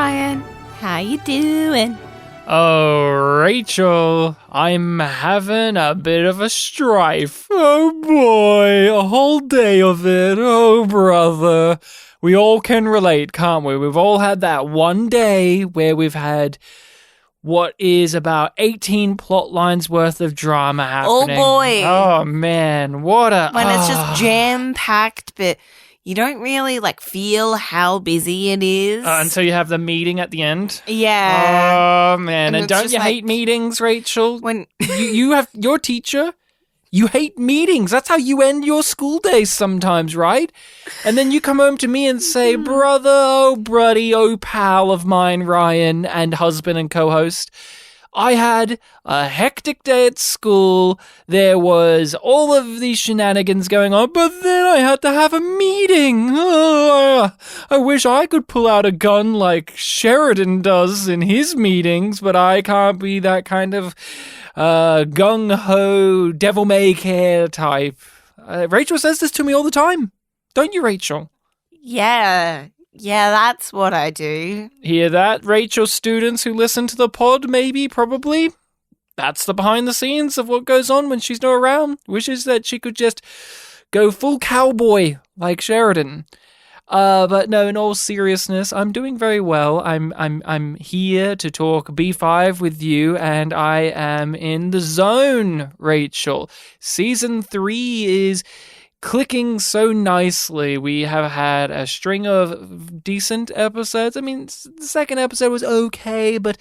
Ryan. How you doing? Oh, Rachel, I'm having a bit of a strife. Oh boy, a whole day of it. Oh, brother. We all can relate, can't we? We've all had that one day where we've had what is about 18 plot lines worth of drama happening. Oh boy. Oh man, what a... When it's just jam-packed, but you don't really, feel how busy it is. Until you have the meeting at the end. Yeah. Oh, man. And don't you hate meetings, Rachel? When you have your teacher, you hate meetings. That's how you end your school days sometimes, right? And then you come home to me and say, brother, oh, bruddy, oh, pal of mine, Ryan, and husband and co-host, I had a hectic day at school. There was all of these shenanigans going on, but then I had to have a meeting. Oh, I wish I could pull out a gun like Sheridan does in his meetings, but I can't be that kind of gung-ho, devil-may-care type. Rachel says this to me all the time. Don't you, Rachel? Yeah, that's what I do. Hear that, Rachel students who listen to the pod, maybe, probably? That's the behind the scenes of what goes on when she's not around. Wishes that she could just go full cowboy like Sheridan. But no, in all seriousness, I'm doing very well. I'm here to talk B5 with you, and I am in the zone, Rachel. Season 3 is clicking so nicely. We have had a string of decent episodes. I mean, the second episode was okay, but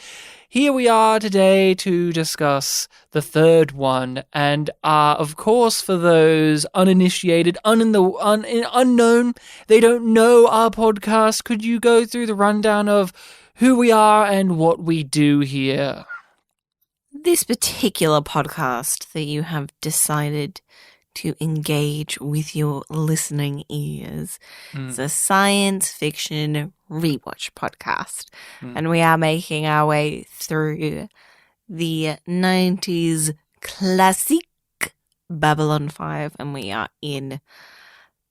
here we are today to discuss the third one. And of course, for those uninitiated, unknown, they don't know our podcast, could you go through the rundown of who we are and what we do here? This particular podcast that you have decided to engage with your listening ears is a science fiction rewatch podcast. And we are making our way through the 90s classic Babylon 5, and we are in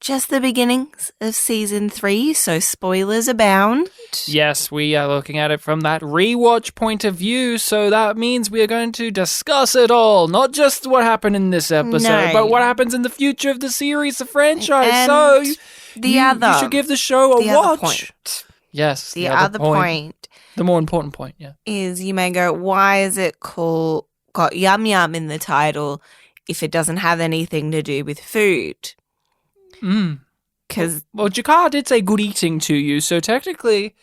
just the beginnings of season 3, so spoilers abound. Yes, we are looking at it from that rewatch point of view, so that means we are going to discuss it all. Not just what happened in this episode, but what happens in the future of the series, the franchise. And so you should give the show a watch. Point. Yes, the other point. The more important point, yeah. Is you may go, why is it got Yum Yum in the title if it doesn't have anything to do with food? Well, Jakar did say good eating to you, so technically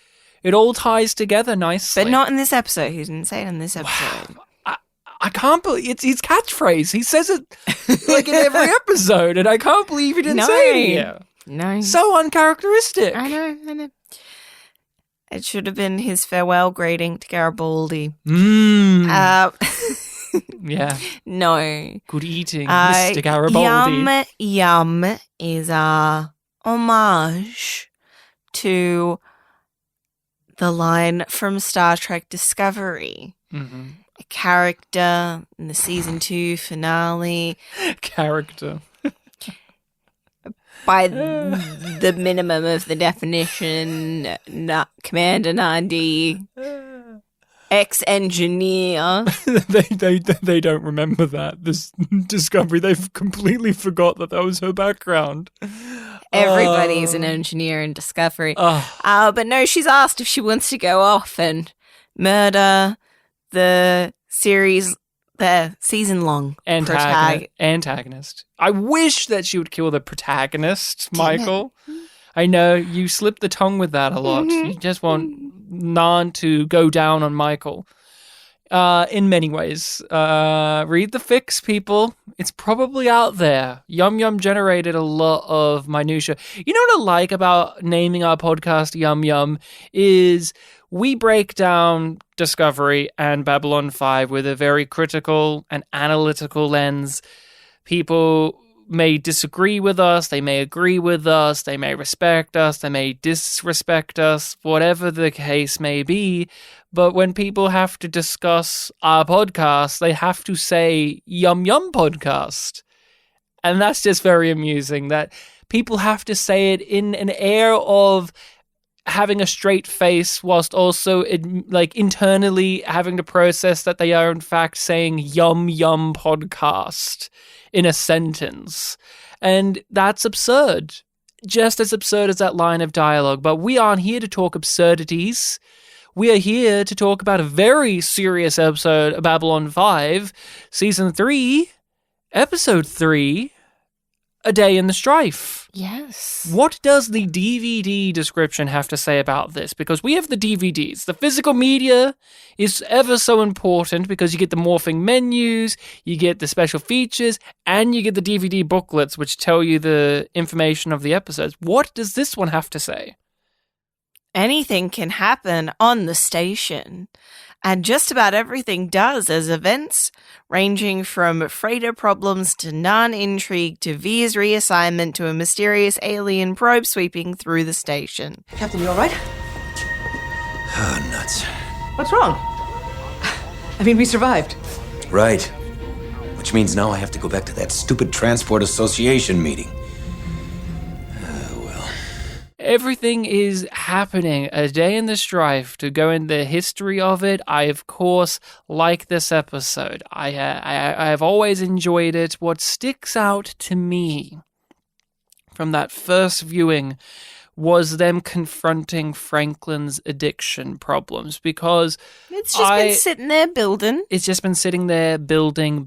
it all ties together nicely. But not in this episode. He didn't say it in this episode. Wow. I can't believe it's his catchphrase. He says it in every episode, and I can't believe he didn't say it here. No. So uncharacteristic. I know. It should have been his farewell greeting to Garibaldi. Yeah. No. Good eating, Mr. Garibaldi. Yum is a homage to the line from Star Trek Discovery. A character in the season 2 finale. Character. By the minimum of the definition, Commander 9D. Ex-engineer. they don't remember that. This Discovery, they've completely forgot that was her background. Everybody's an engineer in Discovery. But no, she's asked if she wants to go off and murder the season-long antagonist. I wish that she would kill the protagonist, Michael. I know you slip the tongue with that a lot. You just want Nan to go down on Michael. In many ways. Read the fix, people. It's probably out there. Yum Yum generated a lot of minutia. You know what I like about naming our podcast Yum Yum is we break down Discovery and Babylon 5 with a very critical and analytical lens. People may disagree with us, they may agree with us, they may respect us, they may disrespect us, whatever the case may be. But when people have to discuss our podcast, they have to say YumYumPodcast. And that's just very amusing that people have to say it in an air of having a straight face whilst also internally having to process that they are in fact saying YumYumPodcast in a sentence. And that's absurd. Just as absurd as that line of dialogue. But we aren't here to talk absurdities. We are here to talk about a very serious episode of Babylon 5, Season 3, Episode 3, A Day in the Strife. Yes. What does the DVD description have to say about this? Because we have the DVDs. The physical media is ever so important because you get the morphing menus, you get the special features, and you get the DVD booklets which tell you the information of the episodes. What does this one have to say? Anything can happen on the station. And just about everything does, as events ranging from freighter problems to Narn intrigue to V's reassignment to a mysterious alien probe sweeping through the station. Captain, you all right? Oh, nuts. What's wrong? I mean, we survived. Right. Which means now I have to go back to that stupid Transport Association meeting. Everything is happening. A Day in the Strife. To go in the history of it, I, of course, like this episode. I have always enjoyed it. What sticks out to me from that first viewing was them confronting Franklin's addiction problems, because it's just been sitting there building. It's just been sitting there building,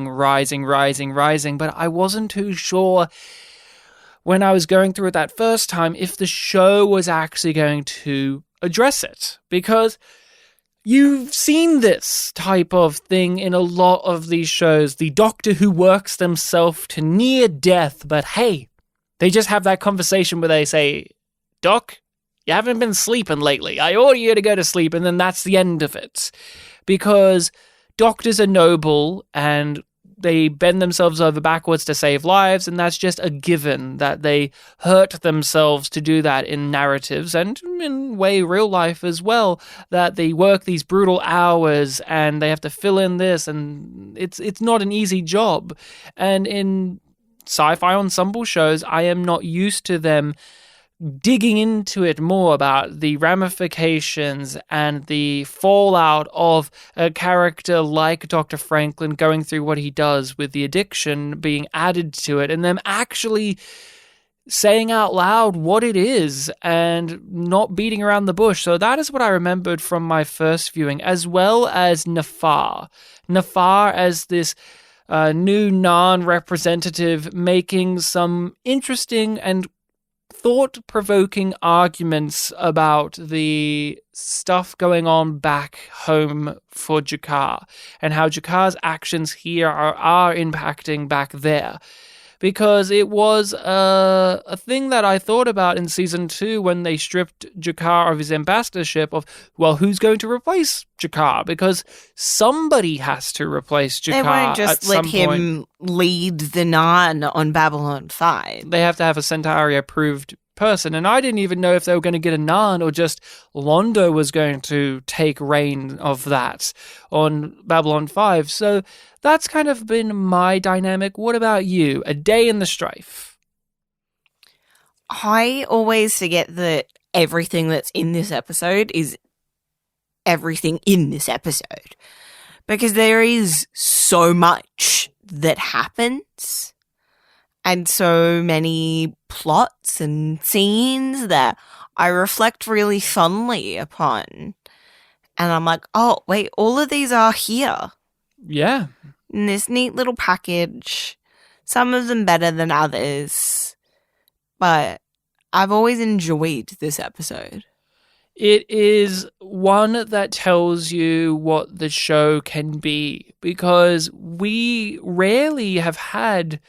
rising. But I wasn't too sure when I was going through it that first time if the show was actually going to address it. Because you've seen this type of thing in a lot of these shows. The doctor who works themselves to near death, but hey, they just have that conversation where they say, Doc, you haven't been sleeping lately. I order you to go to sleep, and then that's the end of it. Because doctors are noble, and they bend themselves over backwards to save lives, and that's just a given that they hurt themselves to do that in narratives and in real life as well, that they work these brutal hours and they have to fill in this, and it's not an easy job. And in sci-fi ensemble shows, I am not used to them digging into it more about the ramifications and the fallout of a character like Dr. Franklin going through what he does with the addiction being added to it, and them actually saying out loud what it is and not beating around the bush. So that is what I remembered from my first viewing, as well as Nafar. Nafar as this new non-representative making some interesting and thought-provoking arguments about the stuff going on back home for G'Kar and how G'Kar's actions here are impacting back there. Because it was a thing that I thought about in Season 2 when they stripped G'Kar of his ambassadorship of, well, who's going to replace G'Kar? Because somebody has to replace G'Kar. They won't just let him lead the Narn on Babylon 5. They have to have a Centauri-approved person, and I didn't even know if they were going to get a Narn or just Londo was going to take reign of that on Babylon 5. So that's kind of been my dynamic. What about you? A Day in the Strife. I always forget that everything that's in this episode is everything in this episode, because there is so much that happens and so many plots and scenes that I reflect really fondly upon. And I'm like, oh, wait, all of these are here. Yeah. In this neat little package. Some of them better than others. But I've always enjoyed this episode. It is one that tells you what the show can be, because we rarely have had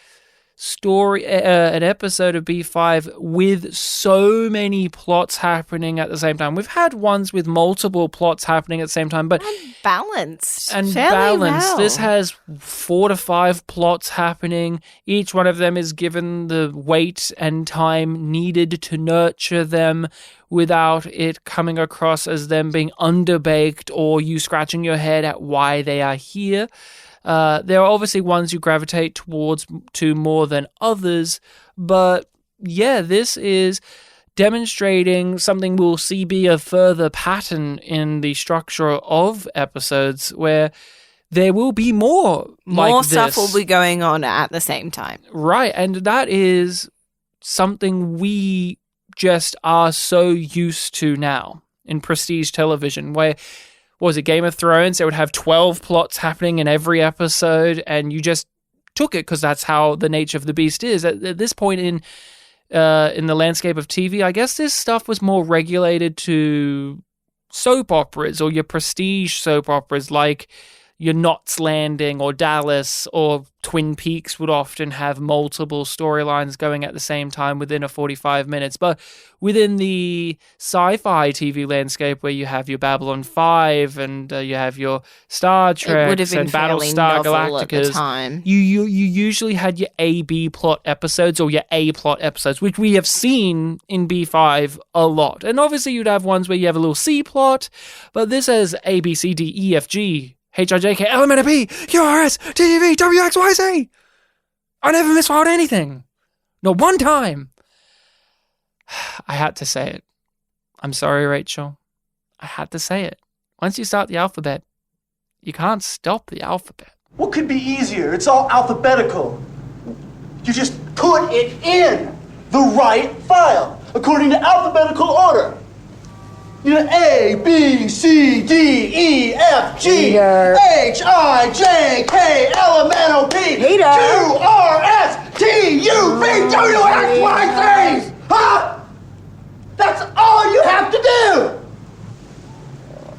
an episode of B5 with so many plots happening at the same time. We've had ones with multiple plots happening at the same time, but balanced. Well. This has 4 to 5 plots happening. Each one of them is given the weight and time needed to nurture them without it coming across as them being underbaked or you scratching your head at why they are here. There are obviously ones you gravitate towards to more than others, but yeah, this is demonstrating something we'll see be a further pattern in the structure of episodes where there will be more like stuff this. will be going on at the same time. Right, and that is something we just are so used to now in prestige television, where, what was it, Game of Thrones? They would have 12 plots happening in every episode, and you just took it because that's how the nature of the beast is. At this point in the landscape of TV, I guess this stuff was more regulated to soap operas or your prestige soap operas like your Knots Landing or Dallas or Twin Peaks would often have multiple storylines going at the same time within a 45 minutes. But within the sci-fi TV landscape where you have your Babylon 5 and you have your Star Trek and Battlestar Galactica, you usually had your A-B plot episodes or your A-plot episodes, which we have seen in B5 a lot. And obviously you'd have ones where you have a little C-plot, but this has A, B, C, D, E, F, G, H-I-J-K, L-M-N-O-P, Q-R-S, T-U-V, W-X-Y-Z. I never misfiled anything. Not one time. I had to say it. I'm sorry, Rachel. I had to say it. Once you start the alphabet, you can't stop the alphabet. What could be easier? It's all alphabetical. You just put it in the right file, according to alphabetical order. You know, A, B, C, D, E, F, G, Peter. H, I, J, K, L, M, N, O, P, Peter. Q, R, S, T, U, V, W, X, Y, Z. Huh? That's all you have to do.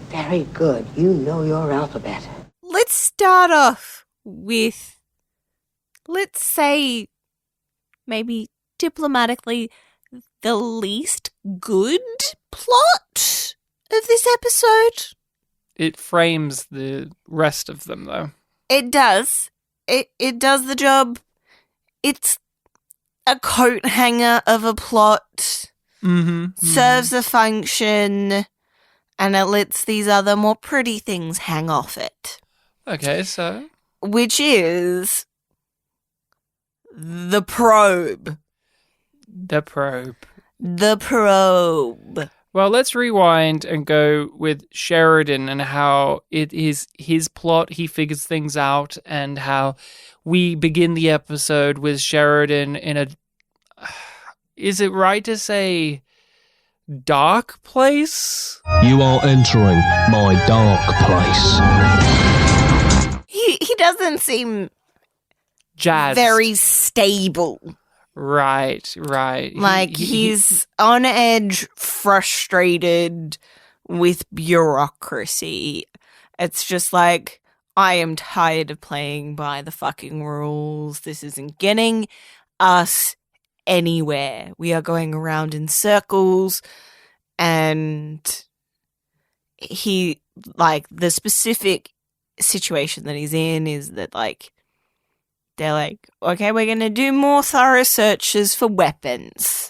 Very good. You know your alphabet. Let's start off with, let's say, maybe diplomatically, the least good plot of this episode. It frames the rest of them, though. It does. It does the job. It's a coat hanger of a plot. Serves a function, and it lets these other more pretty things hang off it. Okay, so? Which is the probe. The probe. The probe. Well, let's rewind and go with Sheridan and how it is his plot. He figures things out, and how we begin the episode with Sheridan in a... Is it right to say dark place? You are entering my dark place. He doesn't seem Jazzed. very stable. Right. Like, he's on edge, frustrated with bureaucracy. It's just like, I am tired of playing by the fucking rules. This isn't getting us anywhere. We are going around in circles, and he, like, the specific situation that he's in is that, like, they're like, okay, we're going to do more thorough searches for weapons.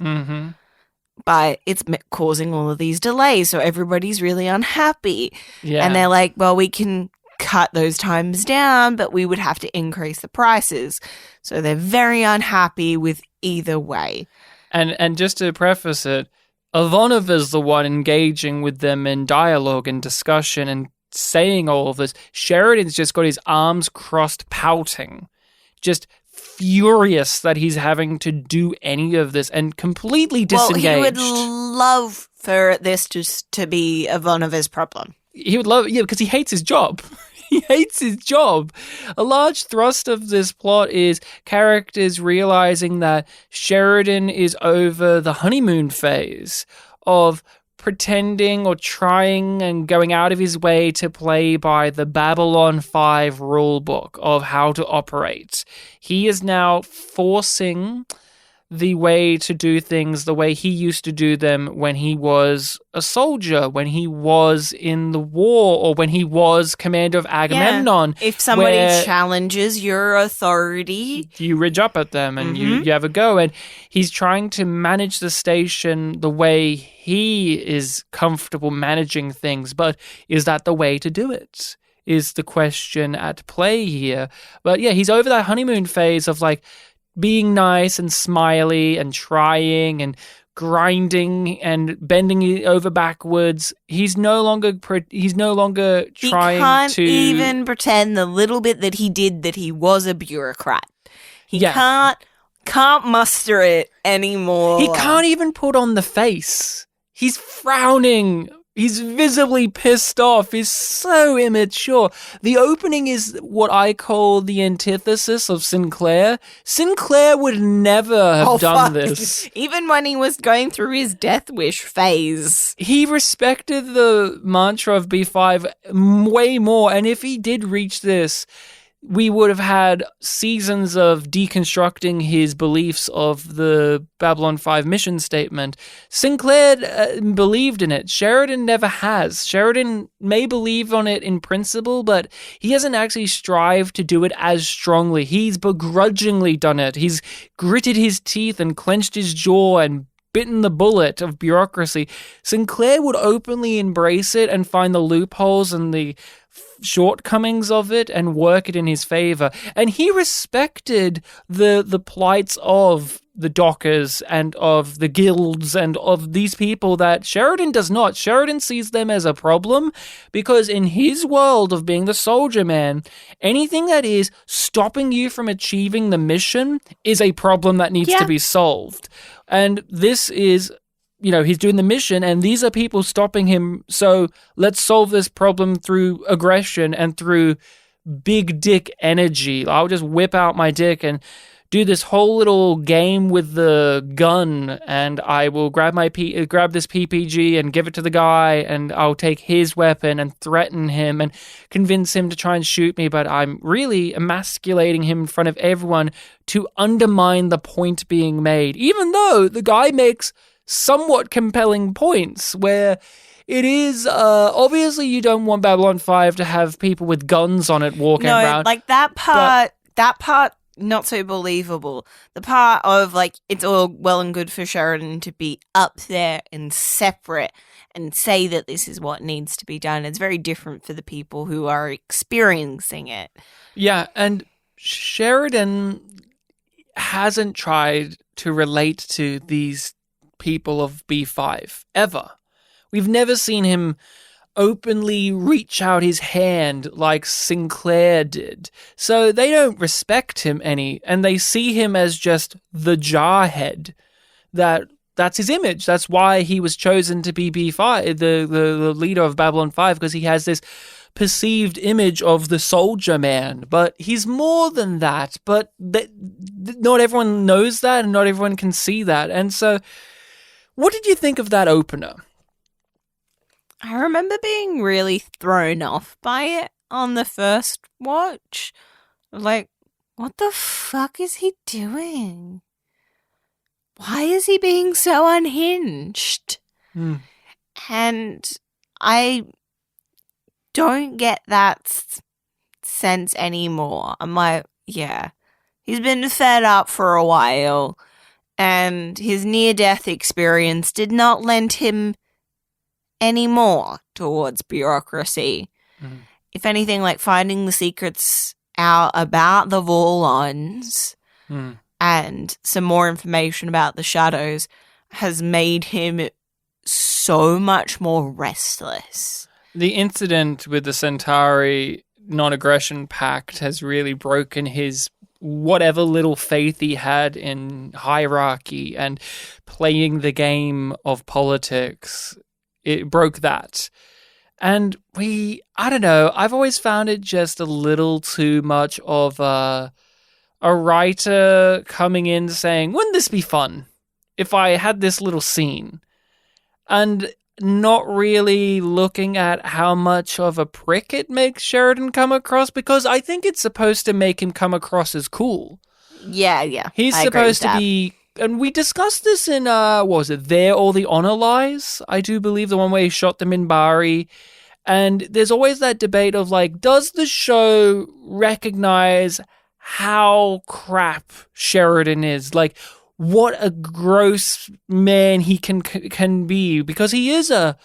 But it's causing all of these delays, so everybody's really unhappy. Yeah. And they're like, well, we can cut those times down, but we would have to increase the prices. So they're very unhappy with either way. And just to preface it, Ivanov is the one engaging with them in dialogue and discussion and saying all of this. Sheridan's just got his arms crossed, pouting, just furious that he's having to do any of this and completely disengaged. Well, he would love for this just to be Ivanov's problem. He would love, yeah, because he hates his job. He hates his job. A large thrust of this plot is characters realizing that Sheridan is over the honeymoon phase of pretending or trying and going out of his way to play by the Babylon 5 rulebook of how to operate. He is now forcing the way to do things the way he used to do them when he was a soldier, when he was in the war, or when he was commander of Agamemnon. Yeah. If somebody challenges your authority, you ridge up at them and you have a go. And he's trying to manage the station the way he is comfortable managing things. But is that the way to do it? Is the question at play here. But yeah, he's over that honeymoon phase of like, being nice and smiley and trying and grinding and bending it over backwards. He's no longer trying He can't to even pretend the little bit that he did that he was a bureaucrat. He Yeah. can't muster it anymore. He can't even put on the face. He's frowning. He's visibly pissed off. He's so immature. The opening is what I call the antithesis of Sinclair. Sinclair would never have done this. Even when he was going through his death wish phase. He respected the mantra of B5 way more, and if he did reach this, we would have had seasons of deconstructing his beliefs of the Babylon 5 mission statement. Sinclair believed in it. Sheridan never has. Sheridan may believe on it in principle, but he hasn't actually strived to do it as strongly. He's begrudgingly done it. He's gritted his teeth and clenched his jaw and bitten the bullet of bureaucracy. Sinclair would openly embrace it and find the loopholes and the shortcomings of it and work it in his favor. And he respected the plights of the dockers and of the guilds and of these people that Sheridan does not. Sheridan sees them as a problem because in his world of being the soldier man, anything that is stopping you from achieving the mission is a problem that needs to be solved. And this is, he's doing the mission and these are people stopping him. So let's solve this problem through aggression and through big dick energy. I'll just whip out my dick and do this whole little game with the gun, and I will grab this PPG and give it to the guy, and I'll take his weapon and threaten him and convince him to try and shoot me, but I'm really emasculating him in front of everyone to undermine the point being made, even though the guy makes somewhat compelling points where it is, obviously you don't want Babylon 5 to have people with guns on it walking around. Like that part, not so believable. The part of, like, it's all well and good for Sheridan to be up there and separate and say that this is what needs to be done. It's very different for the people who are experiencing it. Yeah, and Sheridan hasn't tried to relate to these people of B5 ever. We've never seen him openly reach out his hand like Sinclair did. So they don't respect him any, and they see him as just the jarhead. That's his image. That's why he was chosen to be B5, the leader of Babylon 5, because he has this perceived image of the soldier man. But he's more than that. But not everyone knows that, and not everyone can see that. And so, what did you think of that opener? I remember being really thrown off by it on the first watch. Like, what the fuck is he doing? Why is he being so unhinged? And I don't get that sense anymore. I'm like, yeah, he's been fed up for a while, and his near-death experience did not lend him any more towards bureaucracy. If anything, like finding the secrets out about the Vorlons and some more information about the Shadows has made him so much more restless. The incident with the Centauri non-aggression pact has really broken his whatever little faith he had in hierarchy and playing the game of politics. It broke that. And I don't know, I've always found it just a little too much of a writer coming in saying, wouldn't this be fun if I had this little scene? And not really looking at how much of a prick it makes Sheridan come across, because I think it's supposed to make him come across as cool. Yeah. He's supposed to be. And we discussed this in, what was it, There All the Honor Lies? I do believe the one where he shot the Minbari. And there's always that debate of, like, does the show recognize how crap Sheridan is? Like, what a gross man he can be. Because he is a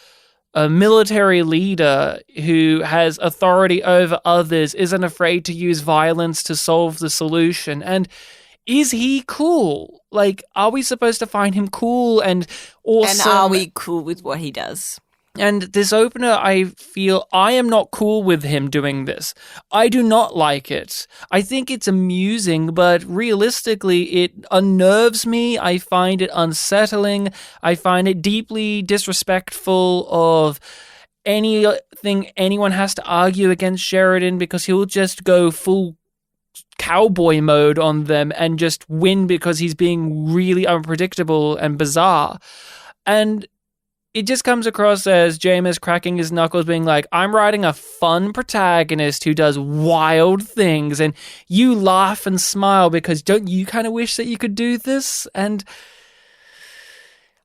military leader who has authority over others, isn't afraid to use violence to solve the solution. And is he cool? Like, are we supposed to find him cool and awesome? And are we cool with what he does? And this opener, I feel I am not cool with him doing this. I do not like it. I think it's amusing, but realistically, it unnerves me. I find it unsettling. I find it deeply disrespectful of anything anyone has to argue against Sheridan, because he'll just go full cowboy mode on them and just win because he's being really unpredictable and bizarre. And it just comes across as Jameis cracking his knuckles, being like, I'm writing a fun protagonist who does wild things, and you laugh and smile because don't you kind of wish that you could do this? And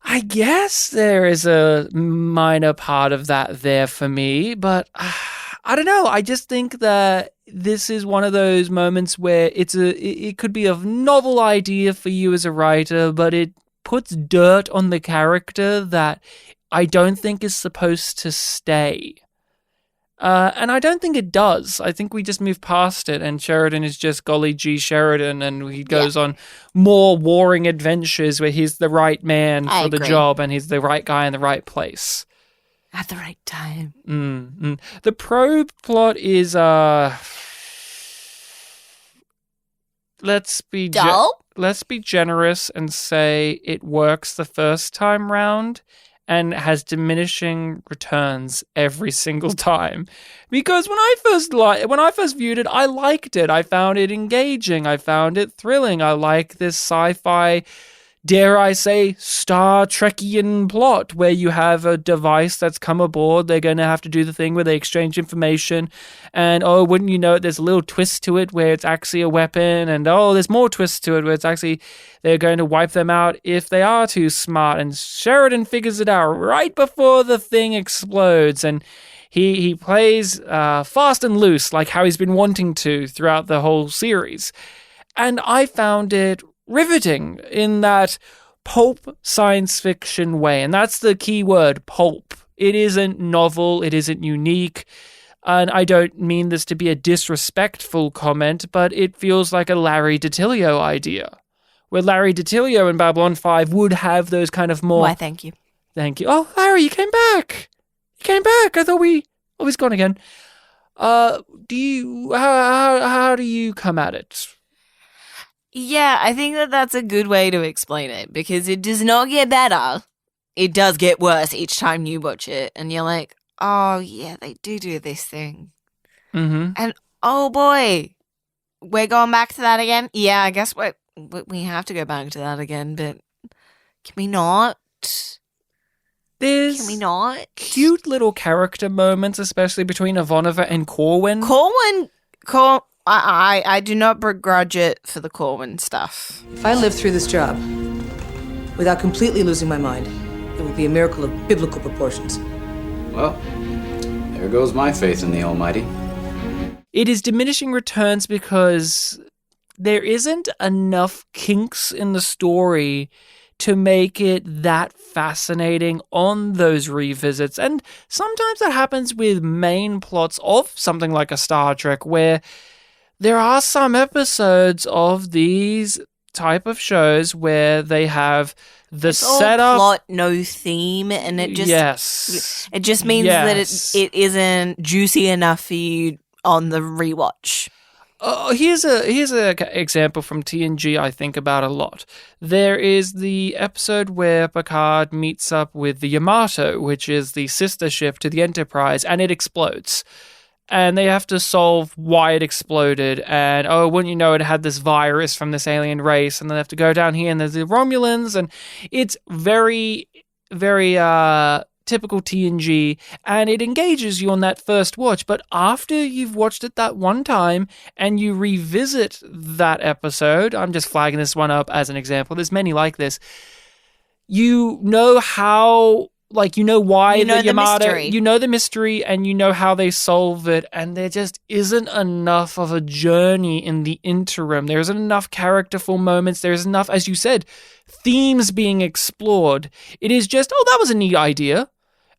I guess there is a minor part of that there for me, but I don't know. I just think that this is one of those moments where it could be a novel idea for you as a writer, but it puts dirt on the character that I don't think is supposed to stay. And I don't think it does. I think we just move past it, and Sheridan is just golly gee Sheridan, and he goes on more warring adventures where he's the right man for the job and he's the right guy in the right place. At the right time. Mm-hmm. The probe plot is, let's be generous and say it works the first time round and has diminishing returns every single time. Because when I first viewed it, I liked it. I found it engaging. I found it thrilling. I like this sci-fi, dare I say, Star Trekian plot where you have a device that's come aboard. They're going to have to do the thing where they exchange information. And, oh, wouldn't you know it, there's a little twist to it where it's actually a weapon. And, oh, there's more twists to it where it's actually they're going to wipe them out if they are too smart. And Sheridan figures it out right before the thing explodes. And he plays fast and loose like how he's been wanting to throughout the whole series. And I found it riveting in that pulp science fiction way. And that's the key word, pulp. It isn't novel. It isn't unique. And I don't mean this to be a disrespectful comment, but it feels like a Larry DiTillio idea, where Larry DiTillio in Babylon 5 would have those kind of more... Why, thank you. Thank you. Oh, Larry, you came back. You came back. I thought Oh, he's gone again. How do you come at it? Yeah, I think that's a good way to explain it, because it does not get better. It does get worse each time you watch it, and you're like, oh, yeah, they do this thing. Mm-hmm. And, oh, boy, we're going back to that again? Yeah, I guess we have to go back to that again, but can we not? There's Can we not? cute little character moments, especially between Ivanova and Corwin. I do not begrudge it for the Corwin stuff. If I live through this job without completely losing my mind, it will be a miracle of biblical proportions. Well, there goes my faith in the Almighty. It is diminishing returns because there isn't enough kinks in the story to make it that fascinating on those revisits. And sometimes that happens with main plots of something like a Star Trek, where there are some episodes of these type of shows where they have the setup, all plot, no theme, and it just means that it isn't juicy enough for you on the rewatch. Here's a example from TNG I think about a lot. There is the episode where Picard meets up with the Yamato, which is the sister ship to the Enterprise, and it explodes. And they have to solve why it exploded. And, oh, wouldn't you know, it had this virus from this alien race. And then they have to go down here, and there's the Romulans. And it's very, very typical TNG. And it engages you on that first watch. But after you've watched it that one time and you revisit that episode, I'm just flagging this one up as an example. There's many like this. You know how... Like, you know why the Yamato, mystery. You know the mystery, and you know how they solve it, and there just isn't enough of a journey in the interim. There isn't enough characterful moments. There isn't enough, as you said, themes being explored. It is just, oh, that was a neat idea.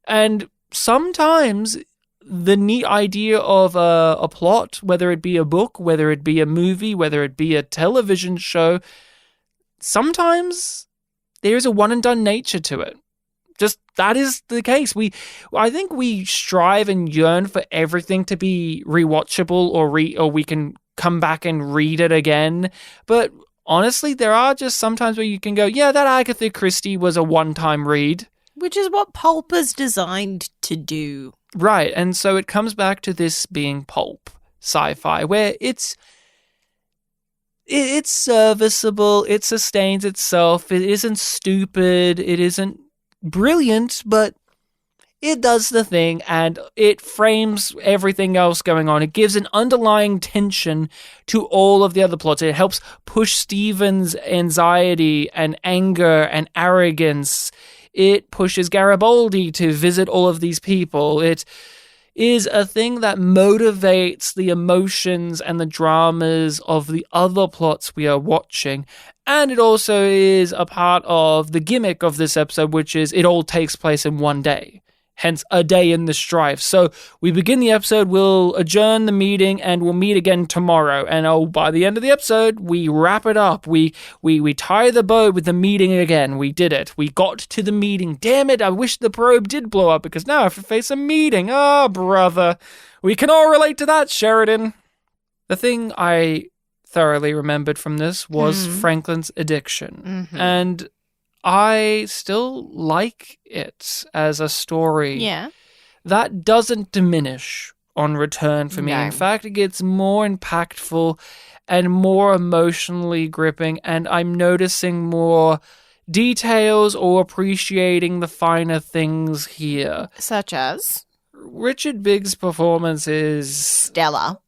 And sometimes the neat idea of a plot, whether it be a book, whether it be a movie, whether it be a television show, sometimes there is a one-and-done nature to it. Just that is the case. I think we strive and yearn for everything to be rewatchable or we can come back and read it again. But honestly, there are just sometimes where you can go, yeah, that Agatha Christie was a one-time read. Which is what pulp is designed to do. Right, and so it comes back to this being pulp sci-fi, where it's serviceable, it sustains itself, it isn't stupid, it isn't brilliant, but it does the thing, and it frames everything else going on. It gives an underlying tension to all of the other plots. It helps push Stephen's anxiety and anger and arrogance. It pushes Garibaldi to visit all of these people. It is a thing that motivates the emotions and the dramas of the other plots we are watching. And it also is a part of the gimmick of this episode, which is it all takes place in one day. Hence, a day in the Strife. So we begin the episode, we'll adjourn the meeting, and we'll meet again tomorrow. And by the end of the episode, we wrap it up. We tie the bow with the meeting again. We did it. We got to the meeting. Damn it, I wish the probe did blow up, because now I have to face a meeting. Ah, brother. We can all relate to that, Sheridan. The thing I thoroughly remembered from this was Franklin's addiction. Mm-hmm. And I still like it as a story. Yeah. That doesn't diminish on return for me. No. In fact, it gets more impactful and more emotionally gripping, and I'm noticing more details or appreciating the finer things here. Such as? Richard Biggs' performance is... Stellar.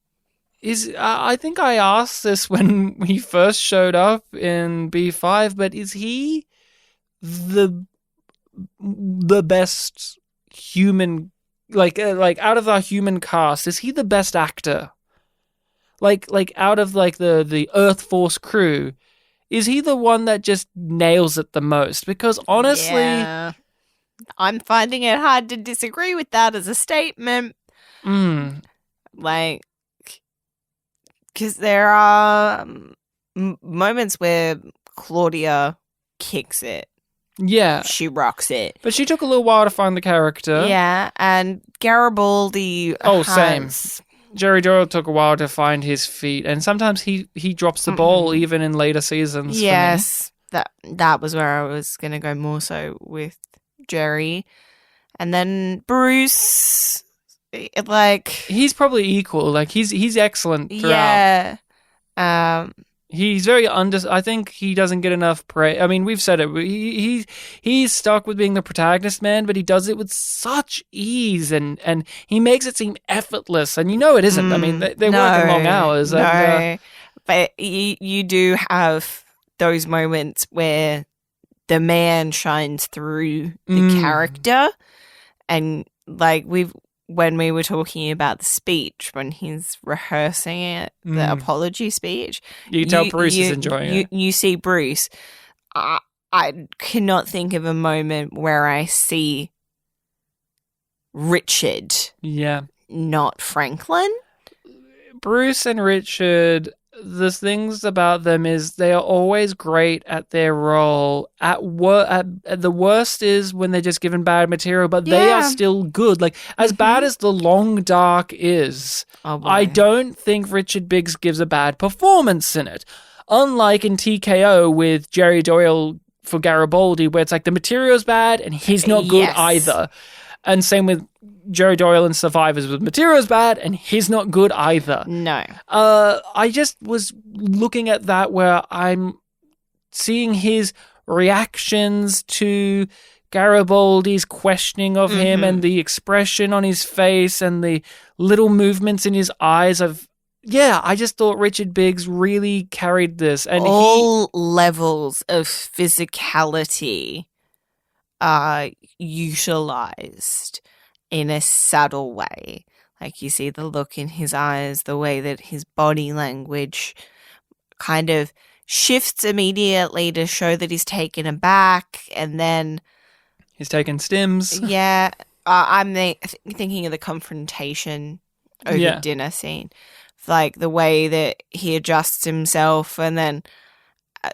I think I asked this when he first showed up in B5, but is he the best human, like out of our human cast, is he the best actor? Like out of like the Earth Force crew, is he the one that just nails it the most? Because honestly, Yeah. I'm finding it hard to disagree with that as a statement. Like, because there are moments where Claudia kicks it. yeah, She rocks it. but she took a little while to find the character. Yeah, and Garibaldi Same. Jerry Doyle took a while to find his feet, and sometimes he drops the ball even in later seasons. Yes, that was where I was going to go more so with Jerry. And then Bruce, like... He's probably equal. Like, he's excellent throughout. Yeah. He's very I think he doesn't get enough praise. I mean, we've said it. He's stuck with being the protagonist, man, but he does it with such ease, and he makes it seem effortless. And you know it isn't. I mean, they're working long hours. No, And, but you do have those moments where the man shines through the character, and like when we were talking about the speech, when he's rehearsing it, the apology speech, you tell Bruce is enjoying it. You see Bruce. I cannot think of a moment where I see Richard, not Franklin. Bruce and Richard, the things about them is they are always great at their role. At the worst is when they're just given bad material, but they are still good. Like, as bad as The Long Dark is, I don't think Richard Biggs gives a bad performance in it. Unlike in TKO with Jerry Doyle for Garibaldi, where it's like the material's bad and he's not good either. And same with Jerry Doyle in Survivors, with material's bad and he's not good either. No. I just was looking at that where I'm seeing his reactions to Garibaldi's questioning of him and the expression on his face and the little movements in his eyes of... Yeah, I just thought Richard Biggs really carried this. And all levels of physicality are utilized in a subtle way. Like, you see the look in his eyes, the way that his body language kind of shifts immediately to show that he's taken aback, and then he's taken stims. Yeah, I'm thinking of the confrontation over dinner scene. Like the way that he adjusts himself and then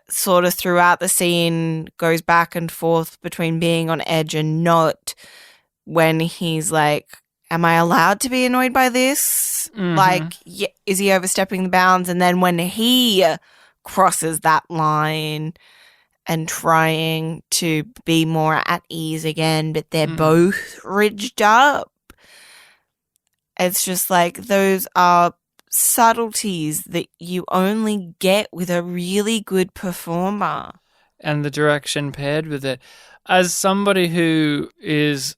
sort of throughout the scene goes back and forth between being on edge and not, when he's like, am I allowed to be annoyed by this? Like, is he overstepping the bounds? And then when he crosses that line and trying to be more at ease again, but they're both ridged up. It's just like those are subtleties that you only get with a really good performer. And the direction paired with it. As somebody who is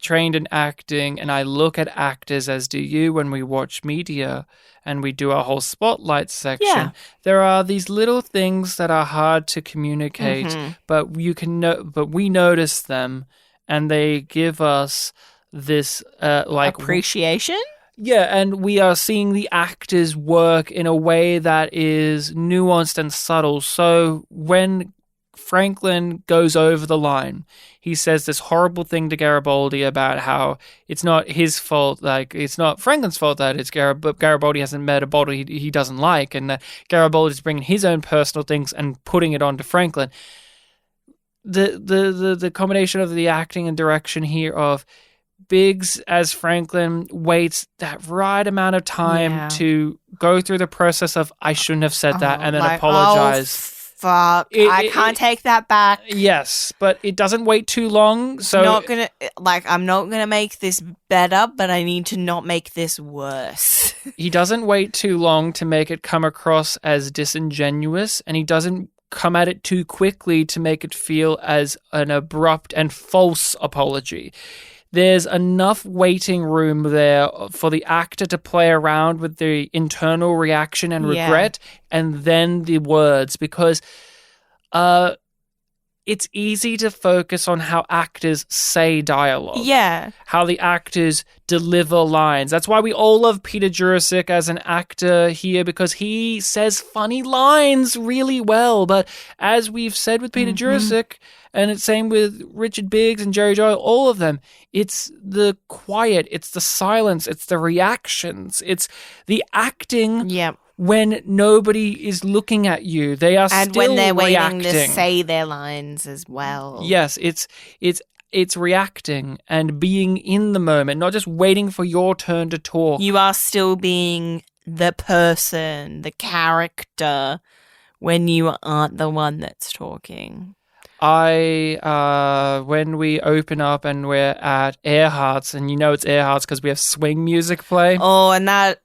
trained in acting, and I look at actors, as do you, when we watch media and we do our whole spotlight section, there are these little things that are hard to communicate, but but we notice them, and they give us this like appreciation. Yeah, and we are seeing the actors work in a way that is nuanced and subtle. So when Franklin goes over the line, he says this horrible thing to Garibaldi about how it's not his fault, like it's not Franklin's fault that it's Garibaldi hasn't met a bottle he doesn't like, and that Garibaldi's bringing his own personal things and putting it onto Franklin. The combination of the acting and direction here of Biggs as Franklin waits that right amount of time to go through the process of I shouldn't have said that and then apologize. Fuck, I can't take that back. Yes, but it doesn't wait too long. So I'm not gonna make this better, but I need to not make this worse. He doesn't wait too long to make it come across as disingenuous, and he doesn't come at it too quickly to make it feel as an abrupt and false apology. There's enough waiting room there for the actor to play around with the internal reaction and regret and then the words, because it's easy to focus on how actors say dialogue. Yeah. How the actors deliver lines. That's why we all love Peter Jurasik as an actor here, because he says funny lines really well. But as we've said with Peter Jurasik, and it's same with Richard Biggs and Jerry Joy, all of them, it's the quiet, it's the silence, it's the reactions, it's the acting when nobody is looking at you. They are and still when they're reacting. waiting to say their lines as well. Yes, it's reacting and being in the moment, not just waiting for your turn to talk. You are still being the person, the character, when you aren't the one that's talking. When we open up and we're at Earhart's, and you know it's Earhart's because we have swing music play. Oh, and that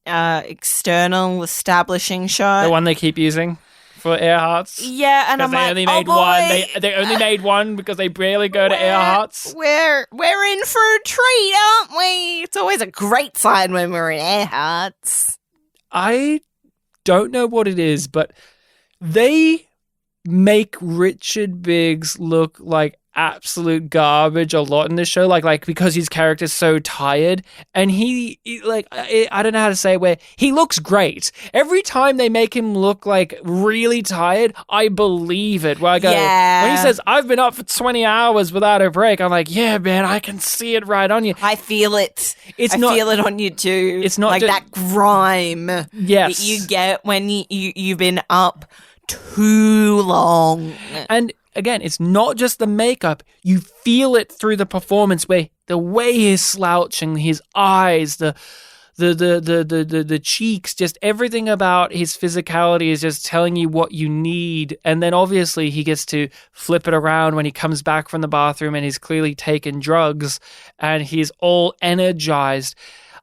external establishing shot. The one they keep using for Earhart's. Yeah, and I'm like, only made one. They only made one because they barely go to Earhart's. We're in for a treat, aren't we? It's always a great sign when we're in Earhart's. I don't know what it is, but they make Richard Biggs look like absolute garbage a lot in this show, like because his character's so tired, and he I don't know how to say it, where he looks great every time they make him look like really tired. I believe it. Where I go, when he says I've been up for 20 hours without a break, I'm like, yeah, man, I can see it right on you. I feel it. I feel it on you too. It's not like that grime that you get when you've been up too long. And again, it's not just the makeup. You feel it through the performance, where the way he's slouching, his eyes, the cheeks, just everything about his physicality is just telling you what you need. And then obviously he gets to flip it around when he comes back from the bathroom and he's clearly taken drugs and he's all energized.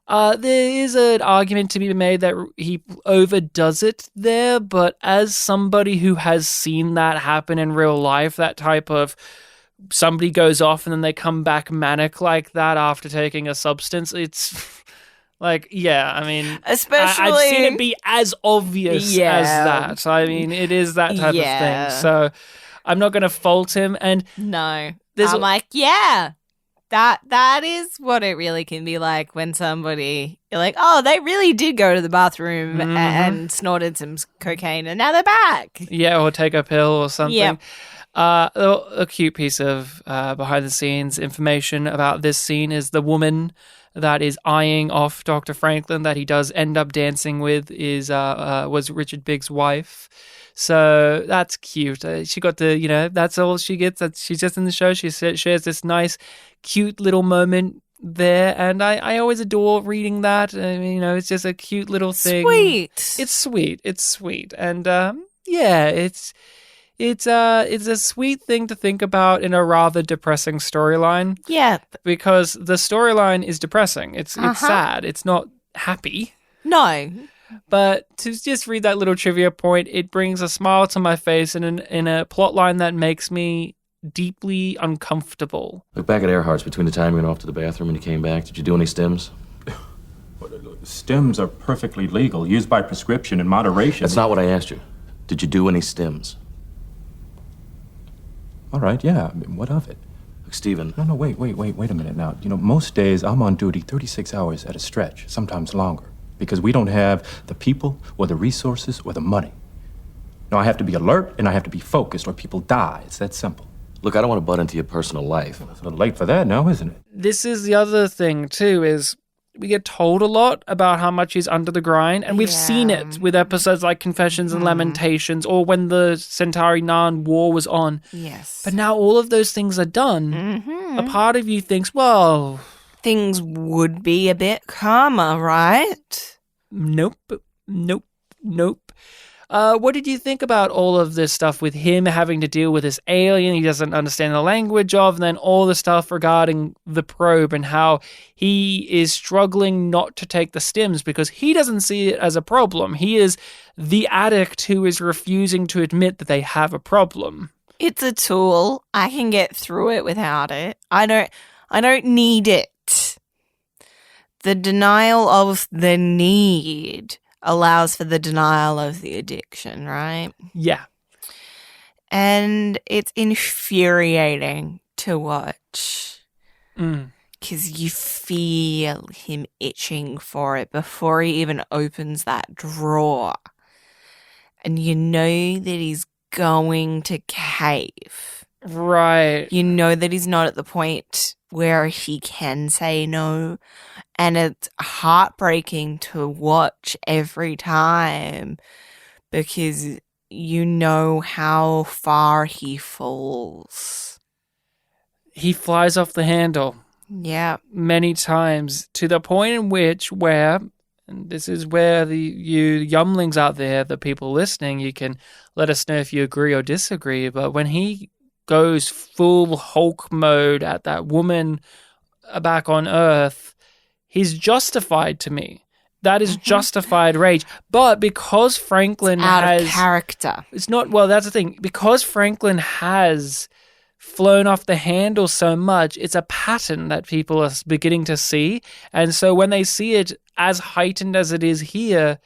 There is an argument to be made that he overdoes it there, but as somebody who has seen that happen in real life, that type of somebody goes off and then they come back manic like that after taking a substance, it's like, yeah, I mean, especially I've seen it be as obvious as that. I mean, it is that type of thing. So I'm not going to fault him. And no, I'm like, That is what it really can be like when somebody, you're like, oh, they really did go to the bathroom and snorted some cocaine and now they're back. Yeah, or take a pill or something. A cute piece of behind-the-scenes information about this scene is the woman that is eyeing off Dr. Franklin that he does end up dancing with was Richard Biggs' wife. So that's cute. She got to, that's all she gets. She's just in the show. She shares this nice, cute little moment there, and I always adore reading that. I mean, it's just a cute little thing. Sweet. It's sweet, and it's a sweet thing to think about in a rather depressing storyline. Yeah, because the storyline is depressing. It's sad. It's not happy. No. But to just read that little trivia point, it brings a smile to my face in a plot line that makes me deeply uncomfortable. Look back at Earhart's between the time you went off to the bathroom and you came back. Did you do any stims? Stims are perfectly legal, used by prescription in moderation. That's not what I asked you. Did you do any stims? All right, yeah. I mean, what of it? Look, Stephen. No, wait a minute now. Most days I'm on duty 36 hours at a stretch, sometimes longer, because we don't have the people or the resources or the money. No, I have to be alert and I have to be focused or people die. It's that simple. Look, I don't want to butt into your personal life. It's a little late for that now, isn't it? This is the other thing, too, is we get told a lot about how much he's under the grind, and we've seen it with episodes like Confessions and Lamentations, or when the Centauri-Narn War was on. Yes. But now all of those things are done. A part of you thinks, well, things would be a bit calmer, right? Nope. What did you think about all of this stuff with him having to deal with this alien he doesn't understand the language of, and then all the stuff regarding the probe and how he is struggling not to take the stims because he doesn't see it as a problem. He is the addict who is refusing to admit that they have a problem. It's a tool. I can get through it without it. I don't need it. The denial of the need allows for the denial of the addiction, right? Yeah. And it's infuriating to watch because you feel him itching for it before he even opens that drawer. And you know that he's going to cave. Right. You know that he's not at the point where he can say no. And it's heartbreaking to watch every time because you know how far he falls. He flies off the handle. Yeah. Many times to the point in which where, and this is where you yumlings out there, the people listening, you can let us know if you agree or disagree, but when he goes full Hulk mode at that woman back on Earth, he's justified to me. That is justified rage. But because Franklin out of character. It's not, well, that's the thing. Because Franklin has flown off the handle so much, it's a pattern that people are beginning to see. And so when they see it as heightened as it is here,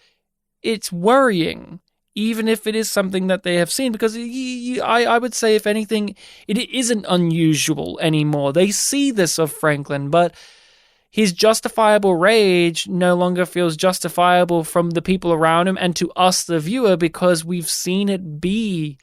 it's worrying. Even if it is something that they have seen, because I would say, if anything, it isn't unusual anymore. They see this of Franklin, but his justifiable rage no longer feels justifiable from the people around him and to us, the viewer, because we've seen it be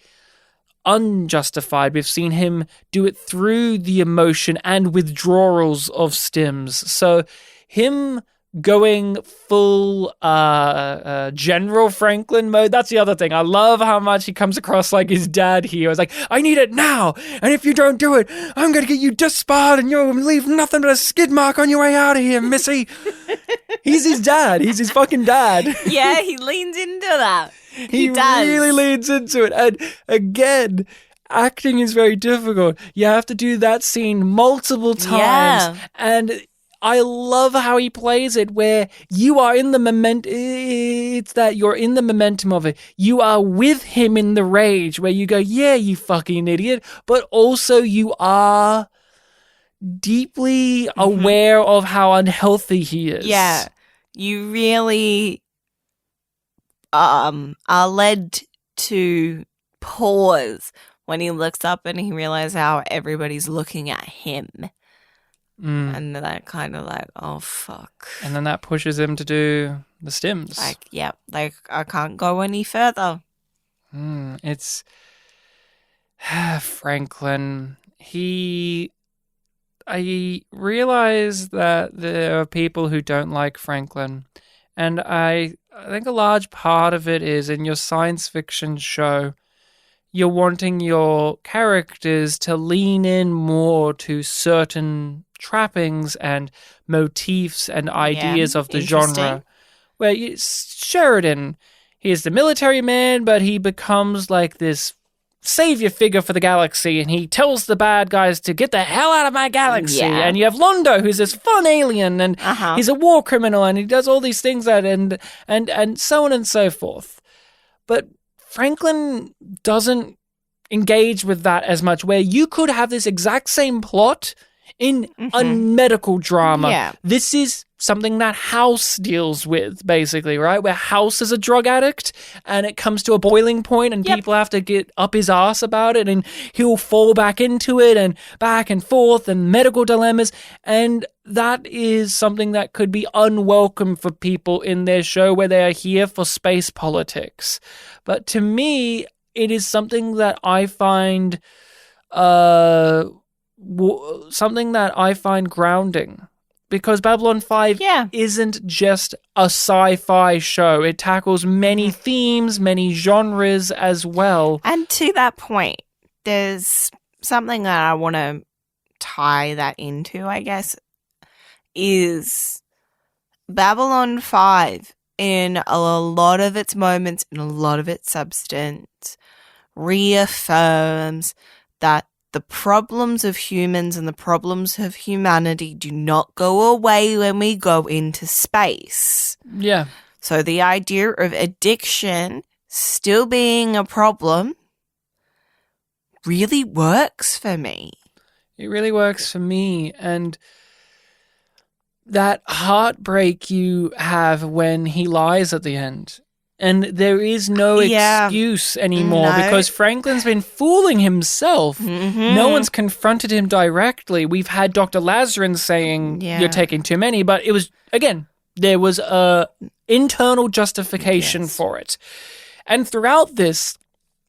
unjustified. We've seen him do it through the emotion and withdrawals of stims. So him going full General Franklin mode, that's the other thing. I love how much he comes across like his dad here. I was like, I need it now, and if you don't do it, I'm going to get you disbarred and you'll leave nothing but a skid mark on your way out of here, missy. He's his dad. He's his fucking dad. Yeah, he leans into that. He does. really leans into it. And again, acting is very difficult. You have to do that scene multiple times. Yeah. And I love how he plays it, where you are in the it's that you're in the momentum of it. You are with him in the rage, where you go, yeah, you fucking idiot. But also you are deeply aware of how unhealthy he is. Yeah. You really are led to pause when he looks up and he realizes how everybody's looking at him. And that kind of like, oh, fuck. And then that pushes him to do the stims. Like, yeah, like I can't go any further. It's Franklin. I realize that there are people who don't like Franklin. And I think a large part of it is in your science fiction show, you're wanting your characters to lean in more to certain trappings and motifs and ideas of the genre. Where Sheridan, he is the military man, but he becomes like this savior figure for the galaxy, and he tells the bad guys to get the hell out of my galaxy. Yeah. And you have Londo, who's this fun alien, and he's a war criminal, and he does all these things and so on and so forth. But Franklin doesn't engage with that as much, where you could have this exact same plot in a medical drama. Yeah. This is something that House deals with, basically, right? Where House is a drug addict and it comes to a boiling point and people have to get up his ass about it, and he'll fall back into it and back and forth and medical dilemmas. And that is something that could be unwelcome for people in their show where they are here for space politics. But to me, it is something that I find grounding, because Babylon 5 isn't just a sci-fi show. It tackles many themes, many genres as well. And to that point, there's something that I want to tie that into, I guess, is Babylon 5, in a lot of its moments, in a lot of its substance, reaffirms that the problems of humans and the problems of humanity do not go away when we go into space. Yeah. So the idea of addiction still being a problem really works for me. It really works for me. And that heartbreak you have when he lies at the end. And there is no excuse anymore because Franklin's been fooling himself. No one's confronted him directly. We've had Dr. Lazarin saying you're taking too many, but it was, again, there was a internal justification for it. And throughout this,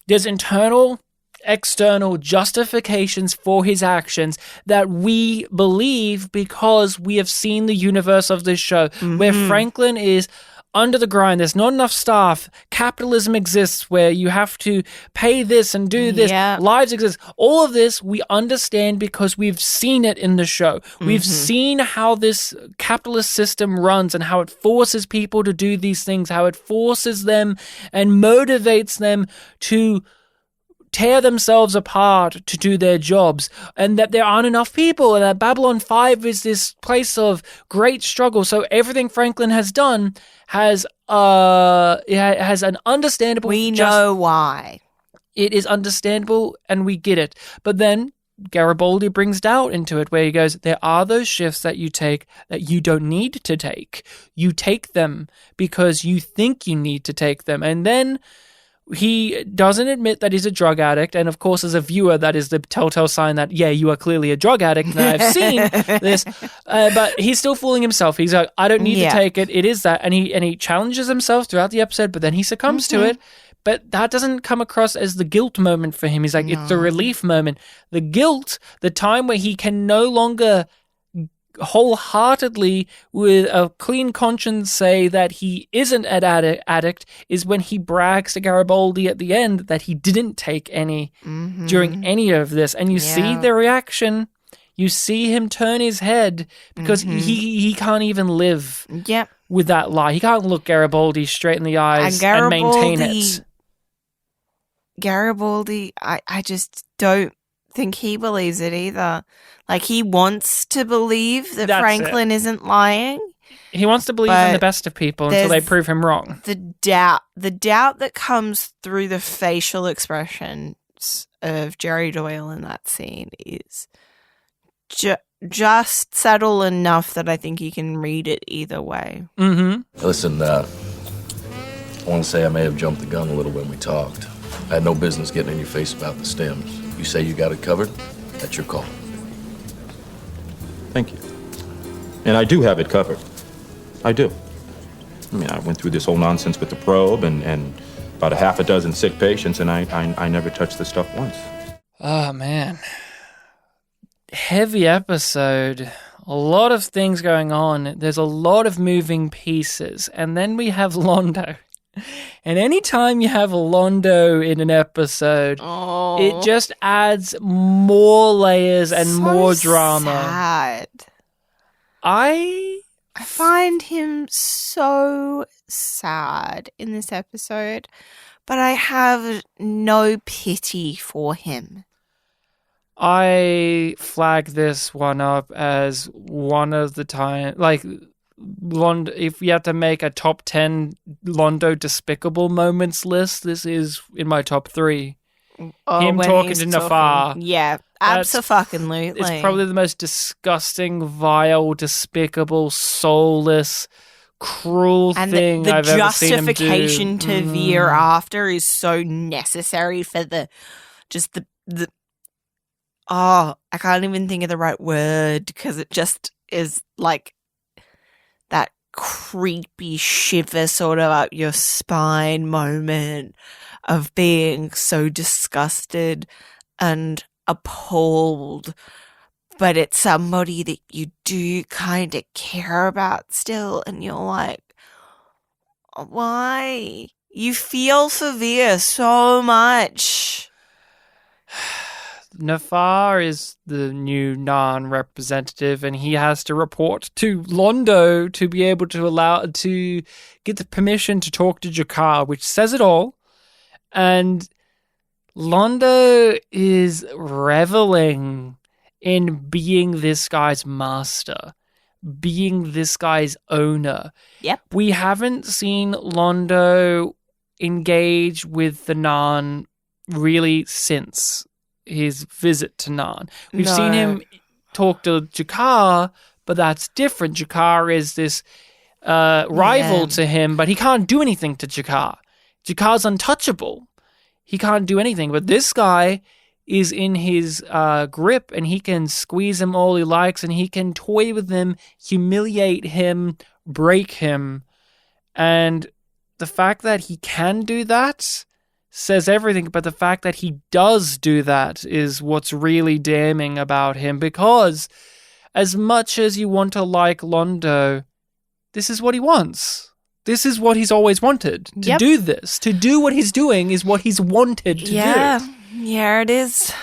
there's internal, external justifications for his actions that we believe because we have seen the universe of this show, where Franklin is under the grind. There's not enough staff. Capitalism exists where you have to pay this and do this. Lives exist. All of this we understand because we've seen it in the show. We've seen how this capitalist system runs and how it forces people to do these things, how it forces them and motivates them to tear themselves apart to do their jobs, and that there aren't enough people, and that Babylon 5 is this place of great struggle. So everything Franklin has done has an understandable... We know why. It is understandable, and we get it. But then Garibaldi brings doubt into it, where he goes, there are those shifts that you take that you don't need to take. You take them because you think you need to take them. And then he doesn't admit that he's a drug addict, and of course, as a viewer, that is the telltale sign that, you are clearly a drug addict, and I've seen this, but he's still fooling himself. He's like, I don't need to take it, it is that, and he challenges himself throughout the episode, but then he succumbs to it, but that doesn't come across as the guilt moment for him. He's like, it's the relief moment. The guilt, the time where he can no longer wholeheartedly with a clean conscience say that he isn't an addict is when he brags to Garibaldi at the end that he didn't take any during any of this, and you see the reaction. You see him turn his head because he can't even live with that lie. He can't look Garibaldi straight in the eyes and maintain it. Garibaldi, I just don't think he believes it either. Like, he wants to believe that Franklin isn't lying. He wants to believe in the best of people until they prove him wrong. The doubt that comes through the facial expressions of Jerry Doyle in that scene is just subtle enough that I think you can read it either way. Listen, I want to say I may have jumped the gun a little when we talked. I had no business getting in your face about the stems. You say you got it covered? That's your call. Thank you. And I do have it covered. I do. I mean, I went through this whole nonsense with the probe and about a half a dozen sick patients, and I never touched the stuff once. Oh, man. Heavy episode. A lot of things going on. There's a lot of moving pieces. And then we have Londo. And anytime you have Londo in an episode, it just adds more layers and more drama. Sad. I find him so sad in this episode, but I have no pity for him. I flag this one up as one of the time, like, Londo, if you have to make a top 10 Londo despicable moments list, this is in my top 3. Him talking to Nafar. Yeah, absolutely. It's probably the most disgusting, vile, despicable, soulless, cruel thing I've ever seen him do. The justification to veer after is so necessary for the I can't even think of the right word because it just is like that creepy shiver sort of up your spine moment of being so disgusted and appalled, but it's somebody that you do kind of care about still, and you're like, why? You feel for Veer so much. Nafar is the new Narn representative, and he has to report to Londo to be able to get the permission to talk to Jakar, which says it all. And Londo is reveling in being this guy's master, being this guy's owner. Yep. We haven't seen Londo engage with the Narn really since his visit to Narn. We've seen him talk to Jakar, but that's different. Jakar is this rival to him, but he can't do anything to Jakar. Jakar's untouchable. He can't do anything, but this guy is in his grip, and he can squeeze him all he likes, and he can toy with him, humiliate him, break him. And the fact that he can do that says everything, but the fact that he does do that is what's really damning about him, because as much as you want to like Londo, this is what he wants. This is what he's always wanted. To do this. To do what he's doing is what he's wanted to do. Yeah, it is.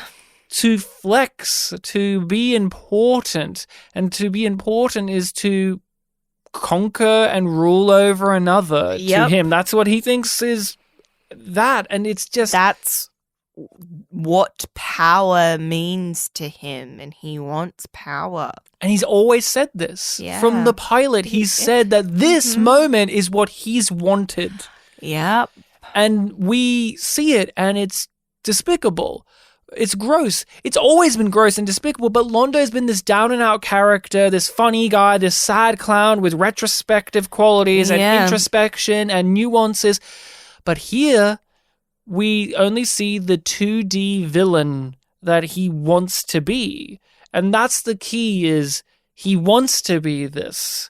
To flex, to be important. And to be important is to conquer and rule over another to him. That's what he thinks is that. And it's just... That's what power means to him, and he wants power. And he's always said this. From the pilot, he's said that this moment is what he's wanted. Yep. And we see it, and it's despicable. It's gross. It's always been gross and despicable, but Londo's been this down-and-out character, this funny guy, this sad clown with retrospective qualities and introspection and nuances. But here, we only see the 2D villain that he wants to be. And that's the key, is he wants to be this,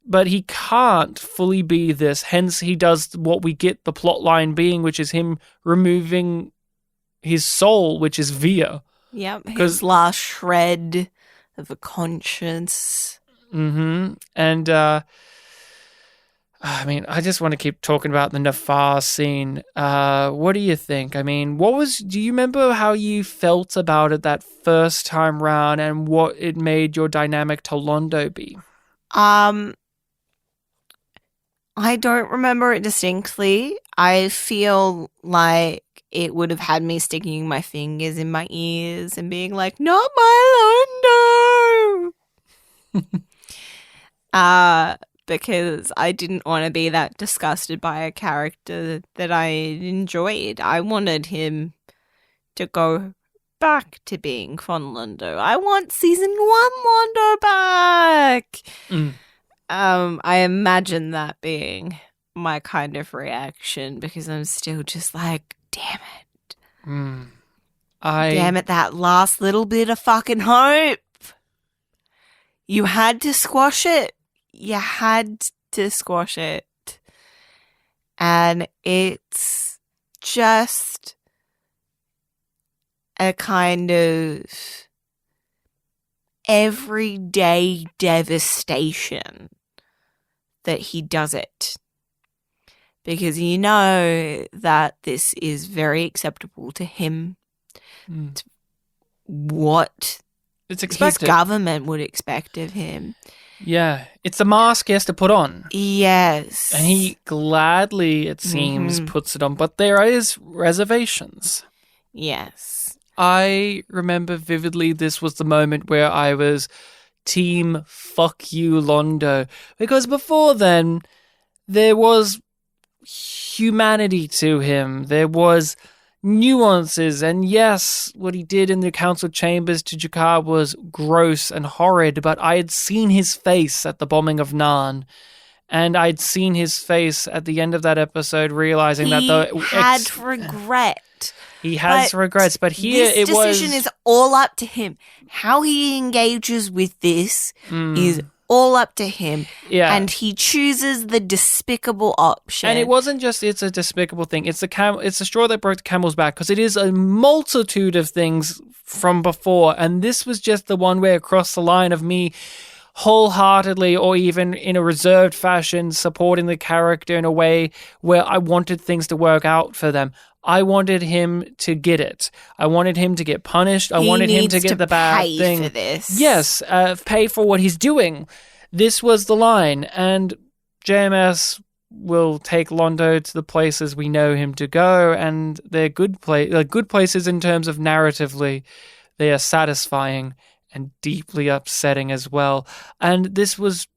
but he can't fully be this. Hence, he does what we get the plot line being, which is him removing his soul, which is Veer. Yep, his last shred of a conscience. Mm-hmm. And, I mean, I just want to keep talking about the Nafar scene. What do you think? I mean, do you remember how you felt about it that first time round and what it made your dynamic to Londo be? I don't remember it distinctly. I feel like it would have had me sticking my fingers in my ears and being like, not my Londo! Because I didn't want to be that disgusted by a character that I enjoyed. I wanted him to go back to being fun Londo. I want season 1 Londo back! I imagine that being my kind of reaction, because I'm still just like, damn it. Damn it, that last little bit of fucking hope. You had to squash it. You had to squash it. And it's just a kind of everyday devastation that he does it. Because you know that this is very acceptable to him. It's what it's expected. His government would expect of him. Yeah, it's a mask he has to put on. Yes. And he gladly, it seems, puts it on. But there is reservations. Yes. I remember vividly this was the moment where I was team fuck you Londo. Because before then, there was humanity to him. There was nuances, and yes, what he did in the council chambers to Jakar was gross and horrid, but I had seen his face at the bombing of Narn, and I'd seen his face at the end of that episode realizing that he had regret. He has regrets, but here this decision is all up to him. How he engages with this is all up to him. Yeah. And he chooses the despicable option. And it wasn't just it's a despicable thing. It's the straw that broke the camel's back, because it is a multitude of things from before. And this was just the one way across the line of me wholeheartedly, or even in a reserved fashion, supporting the character in a way where I wanted things to work out for them. I wanted him to get it. I wanted him to get punished. I wanted him to get the bad thing. Pay for this. Yes, pay for what he's doing. This was the line, and JMS will take Londo to the places we know him to go, and they're good places in terms of narratively. They are satisfying and deeply upsetting as well. And this was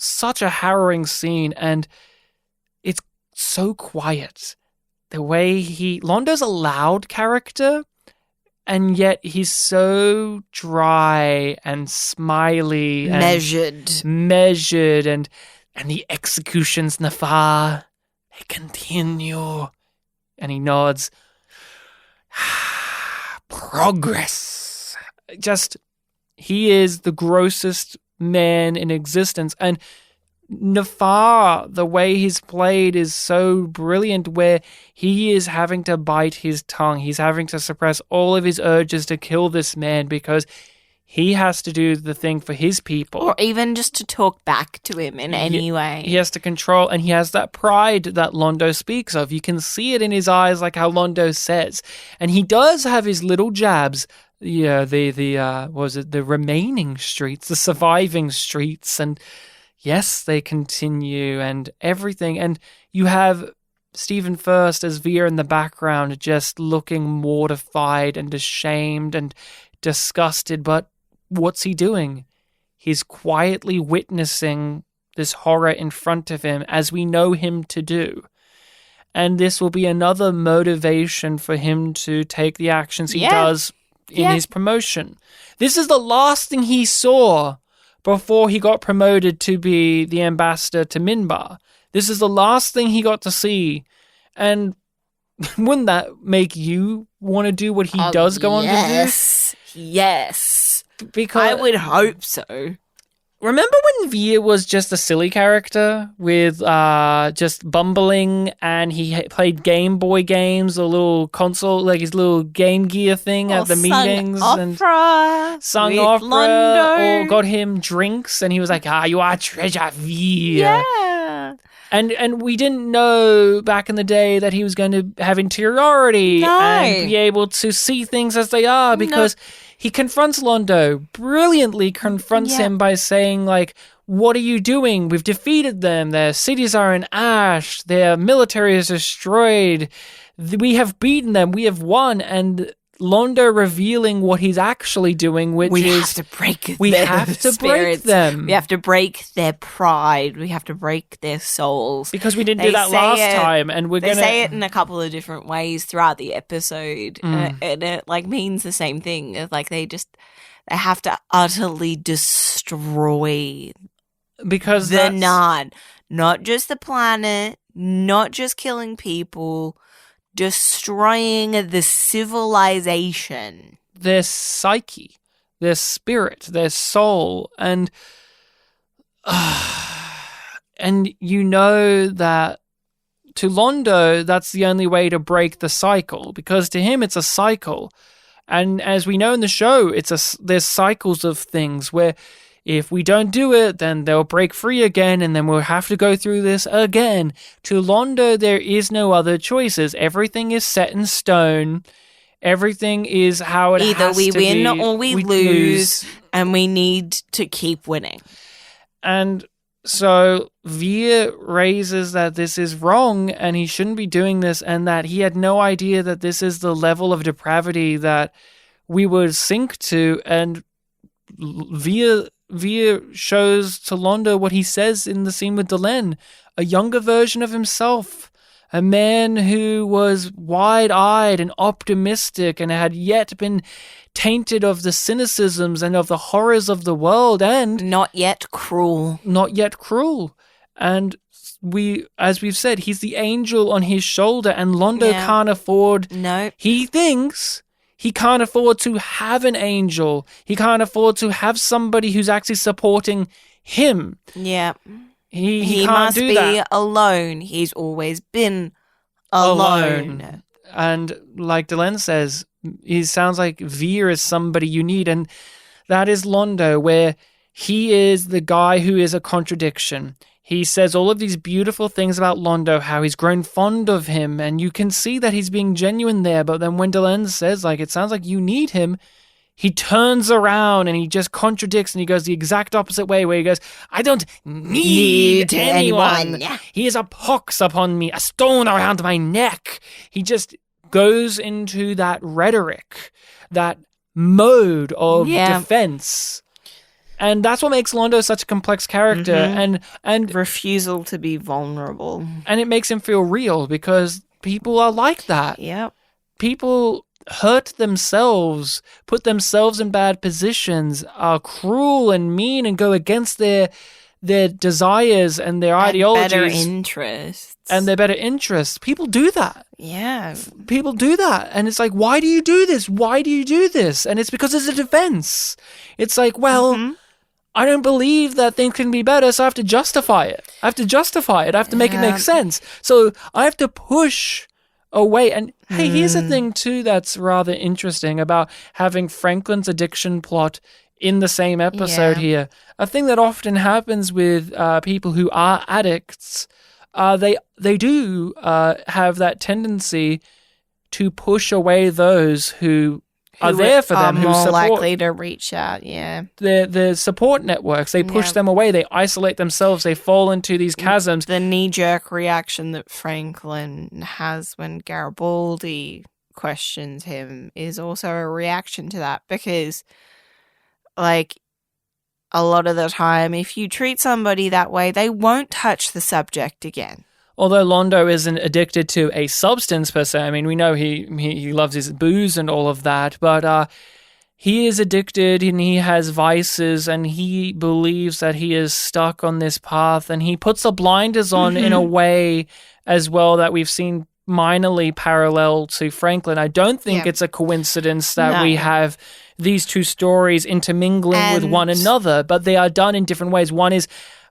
such a harrowing scene, and it's so quiet. The way Londo's a loud character, and yet he's so dry and smiley and measured, and the executions, Nafar, they continue. And he nods. Progress. Just, he is the grossest man in existence. And Nafar, the way he's played is so brilliant, where he is having to bite his tongue. He's having to suppress all of his urges to kill this man because he has to do the thing for his people. Or even just to talk back to him in any way. He has to control, and he has that pride that Londo speaks of. You can see it in his eyes, like how Londo says. And he does have his little jabs. Yeah, the remaining streets, the surviving streets, and yes, they continue and everything. And you have Stephen First as Veer in the background, just looking mortified and ashamed and disgusted. But what's he doing? He's quietly witnessing this horror in front of him, as we know him to do. And this will be another motivation for him to take the actions he does in his promotion. This is the last thing he saw before he got promoted to be the ambassador to Minbar. This is the last thing he got to see. And wouldn't that make you want to do what he does go on to do? Yes. Because I would hope so. Remember when Veer was just a silly character with just bumbling, and he played Game Boy games, a little console, like his little Game Gear thing at the meetings, and sung opera, Londo. or got him drinks, and he was like, you are treasure, Veer. Yeah. And we didn't know back in the day that he was going to have interiority and be able to see things as they are, because he confronts Londo, brilliantly confronts him by saying, like, what are you doing? We've defeated them. Their cities are in ash. Their military is destroyed. We have beaten them. We have won. And Londo revealing what he's actually doing, which we is... have to break them. We have to break them. We have to break their pride. We have to break their souls. Because we didn't do that last time, and they say it in a couple of different ways throughout the episode, and it like means the same thing. Like they have to utterly destroy because the Narn, not just the planet, not just killing people. Destroying the civilization. Their psyche, their spirit, their soul. And you know that to Londo, that's the only way to break the cycle. Because to him, it's a cycle. And as we know in the show, there's cycles of things where if we don't do it, then they'll break free again, and then we'll have to go through this again. To Londo, there is no other choices. Everything is set in stone. Everything is how it Either has we to win be. or we lose, and we need to keep winning. And so Veer raises that this is wrong and he shouldn't be doing this, and that he had no idea that this is the level of depravity that we would sink to. And Veer shows to Londo what he says in the scene with Delenn, a younger version of himself, a man who was wide-eyed and optimistic and had yet been tainted of the cynicisms and of the horrors of the world, and not yet cruel. And as we've said, he's the angel on his shoulder, and Londo can't afford. No, he thinks he can't afford to have an angel. He can't afford to have somebody who's actually supporting him. Yeah. He can't must do be that. alone. He's always been alone. And like Delenn says, he sounds like Veer is somebody you need. And that is Londo, where he is the guy who is a contradiction. He says all of these beautiful things about Londo, how he's grown fond of him, and you can see that he's being genuine there. But then when Delenn says, like, it sounds like you need him, he turns around and he just contradicts, and he goes the exact opposite way, where he goes, I don't need anyone. He is a pox upon me, a stone around my neck. He just goes into that rhetoric, that mode of defense. And that's what makes Londo such a complex character, and refusal to be vulnerable. And it makes him feel real, because people are like that. Yep. People hurt themselves, put themselves in bad positions, are cruel and mean, and go against their desires and their ideologies. Better interests. And their better interests. People do that. Yeah. People do that. And it's like, why do you do this? Why do you do this? And it's because it's a defense. It's like, well, I don't believe that things can be better, so I have to justify it. I have to make it make sense. So I have to push away. And hey, here's a thing too that's rather interesting about having Franklin's addiction plot in the same episode here. A thing that often happens with people who are addicts, they do have that tendency to push away those who are there for them, who more support, likely to reach out. Yeah, the support networks. They push them away. They isolate themselves. They fall into these chasms. The knee-jerk reaction that Franklin has when Garibaldi questions him is also a reaction to that, because, like, a lot of the time, if you treat somebody that way, they won't touch the subject again. Although Londo isn't addicted to a substance per se, I mean, we know he loves his booze and all of that, but he is addicted and he has vices, and he believes that he is stuck on this path, and he puts the blinders on in a way as well that we've seen minorly parallel to Franklin. I don't think it's a coincidence that we have these two stories intermingling with one another, but they are done in different ways. One is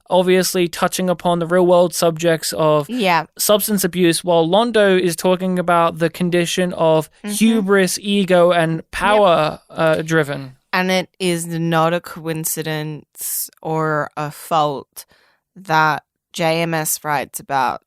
obviously touching upon the real world subjects of substance abuse, while Londo is talking about the condition of hubris, ego, and power driven. And it is not a coincidence or a fault that JMS writes about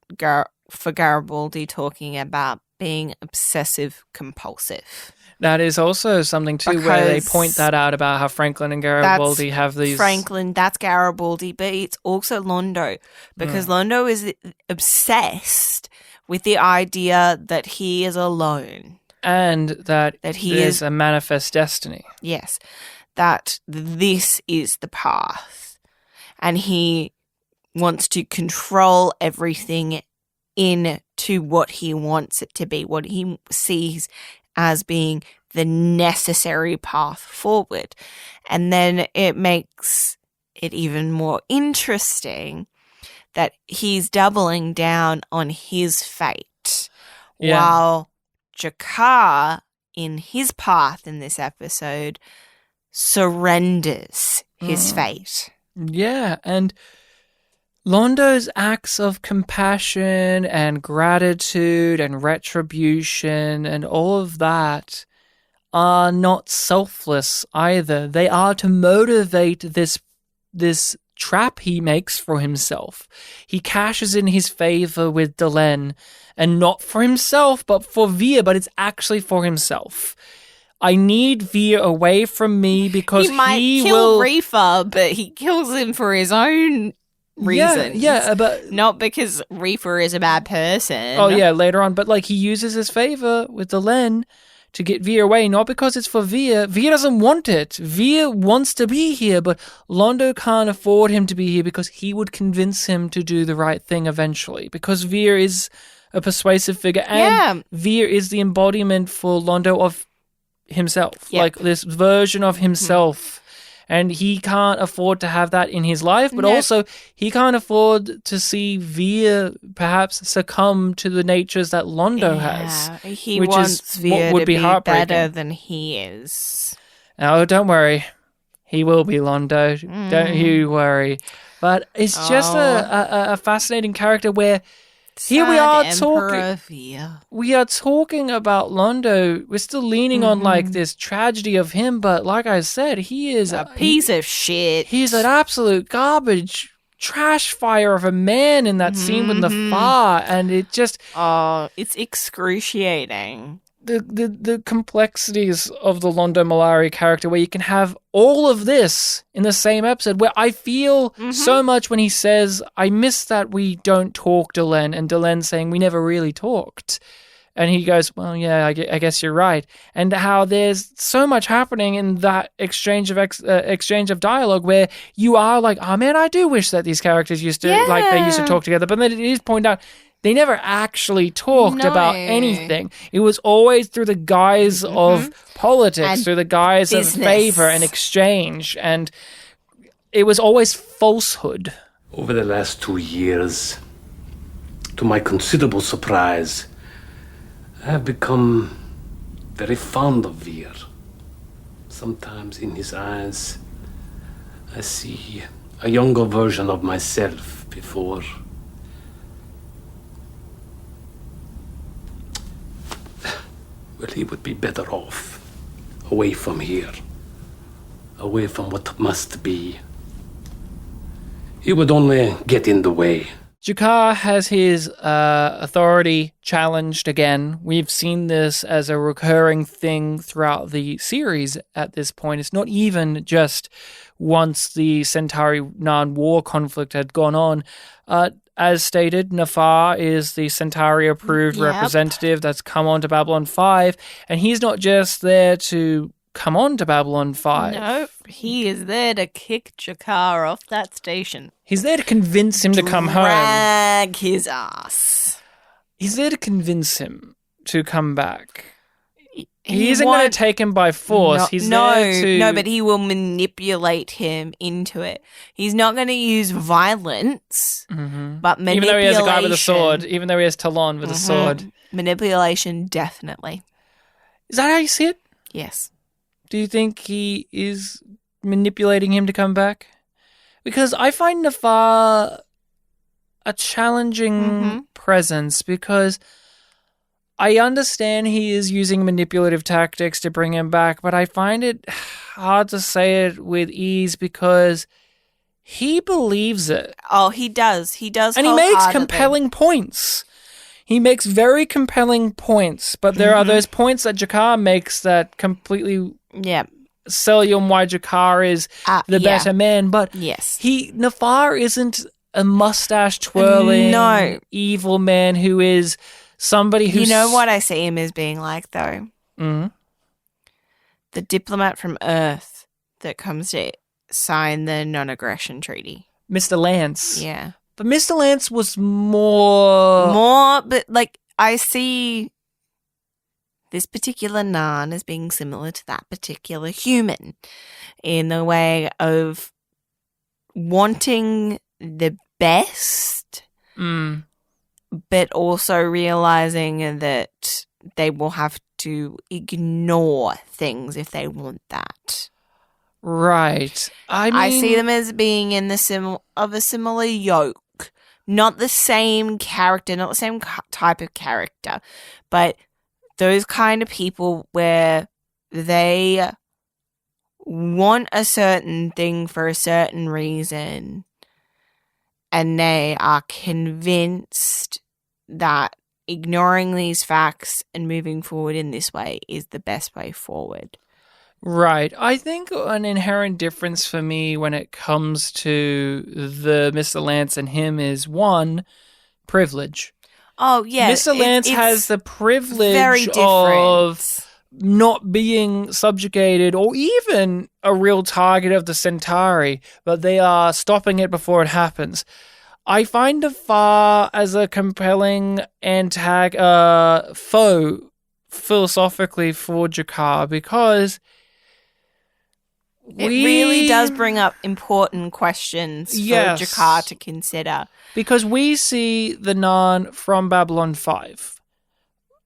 for Garibaldi talking about being obsessive compulsive. That is also something too, where they point that out about how Franklin and Garibaldi have these. That's Garibaldi, but it's also Londo, because Londo is obsessed with the idea that he is alone. And that he is a manifest destiny. Yes. That this is the path. And he wants to control everything into what he wants it to be, what he sees as being the necessary path forward. And then it makes it even more interesting that he's doubling down on his fate, while G'Kar, in his path in this episode, surrenders his fate. Yeah, and Londo's acts of compassion and gratitude and retribution and all of that are not selfless either. They are to motivate this trap he makes for himself. He cashes in his favor with Delenn, and not for himself, but for Veer, but it's actually for himself. I need Veer away from me because he might kill Reefer, but he kills him for his own reasons. Yeah, but not because Reefer is a bad person. Oh yeah, later on, but like he uses his favor with Delenn to get Veer away, not because it's for Veer. Veer doesn't want it. Veer wants to be here, but Londo can't afford him to be here because he would convince him to do the right thing eventually. Because Veer is a persuasive figure, and Veer is the embodiment for Londo of himself, like this version of himself. And he can't afford to have that in his life, but also he can't afford to see Veer perhaps succumb to the natures that Londo has. He which wants is Veer what would to be be heartbreaking. better than he is. Oh, don't worry. He will be, Londo. Don't you worry. But it's just a fascinating character where here we are talking about Londo. We're still leaning on like this tragedy of him, but like I said, he is a piece of shit. He's an absolute garbage trash fire of a man in that scene with Nafar, and it just it's excruciating. The complexities of the Londo Mollari character, where you can have all of this in the same episode, where I feel so much when he says, I miss that we don't talk, Delenn, and Delenn saying, we never really talked. And he goes, well, yeah, I guess you're right. And how there's so much happening in that exchange of dialogue where you are like, oh man, I do wish that these characters used to talk together. But then it is pointed out, they never actually talked about anything. It was always through the guise of politics, and through the guise of favor and exchange. And it was always falsehood. Over the last 2 years, to my considerable surprise, I have become very fond of Veer. Sometimes in his eyes, I see a younger version of myself before. Well, he would be better off away from here, away from what must be. He would only get in the way. G'Kar has his authority challenged again. We've seen this as a recurring thing throughout the series at this point. It's not even just once the Centauri-Narn war conflict had gone on. As stated, Nafar is the Centauri-approved representative that's come on to Babylon 5, and he's not just there to come on to Babylon 5. No, he is there to kick G'Kar off that station. He's there to convince him to come home. Drag his ass. He's there to convince him to come back. He isn't going to take him by force. No, but he will manipulate him into it. He's not going to use violence, but manipulation. Even though he has a guy with a sword, even though he has Talon with a sword. Manipulation, definitely. Is that how you see it? Yes. Do you think he is manipulating him to come back? Because I find Nafar a challenging presence, because I understand he is using manipulative tactics to bring him back, but I find it hard to say it with ease because he believes it. Oh, he does. He does. And he makes compelling points. He makes very compelling points, but there are those points that G'Kar makes that completely sell you on why G'Kar is the better man. But Nafar isn't a mustache twirling evil man who is somebody who... You know what I see him as being like, though? The diplomat from Earth that comes to sign the non-aggression treaty. Mr. Lance. Yeah. But Mr. Lance was more... But, like, I see this particular Narn as being similar to that particular human in the way of wanting the best, but also realizing that they will have to ignore things if they want that. Right. I see them as being in the of a similar yoke. Not the same character, not the same type of character, but those kind of people where they want a certain thing for a certain reason, and they are convinced that ignoring these facts and moving forward in this way is the best way forward. Right. I think an inherent difference for me when it comes to the Mr. Lance and him is, one, privilege. Oh, yeah. Mr. Lance has the privilege very of not being subjugated or even a real target of the Centauri, but they are stopping it before it happens. I find Nafar as a compelling foe philosophically for G'Kar, because it really does bring up important questions for G'Kar to consider. Because we see the Narn from Babylon 5,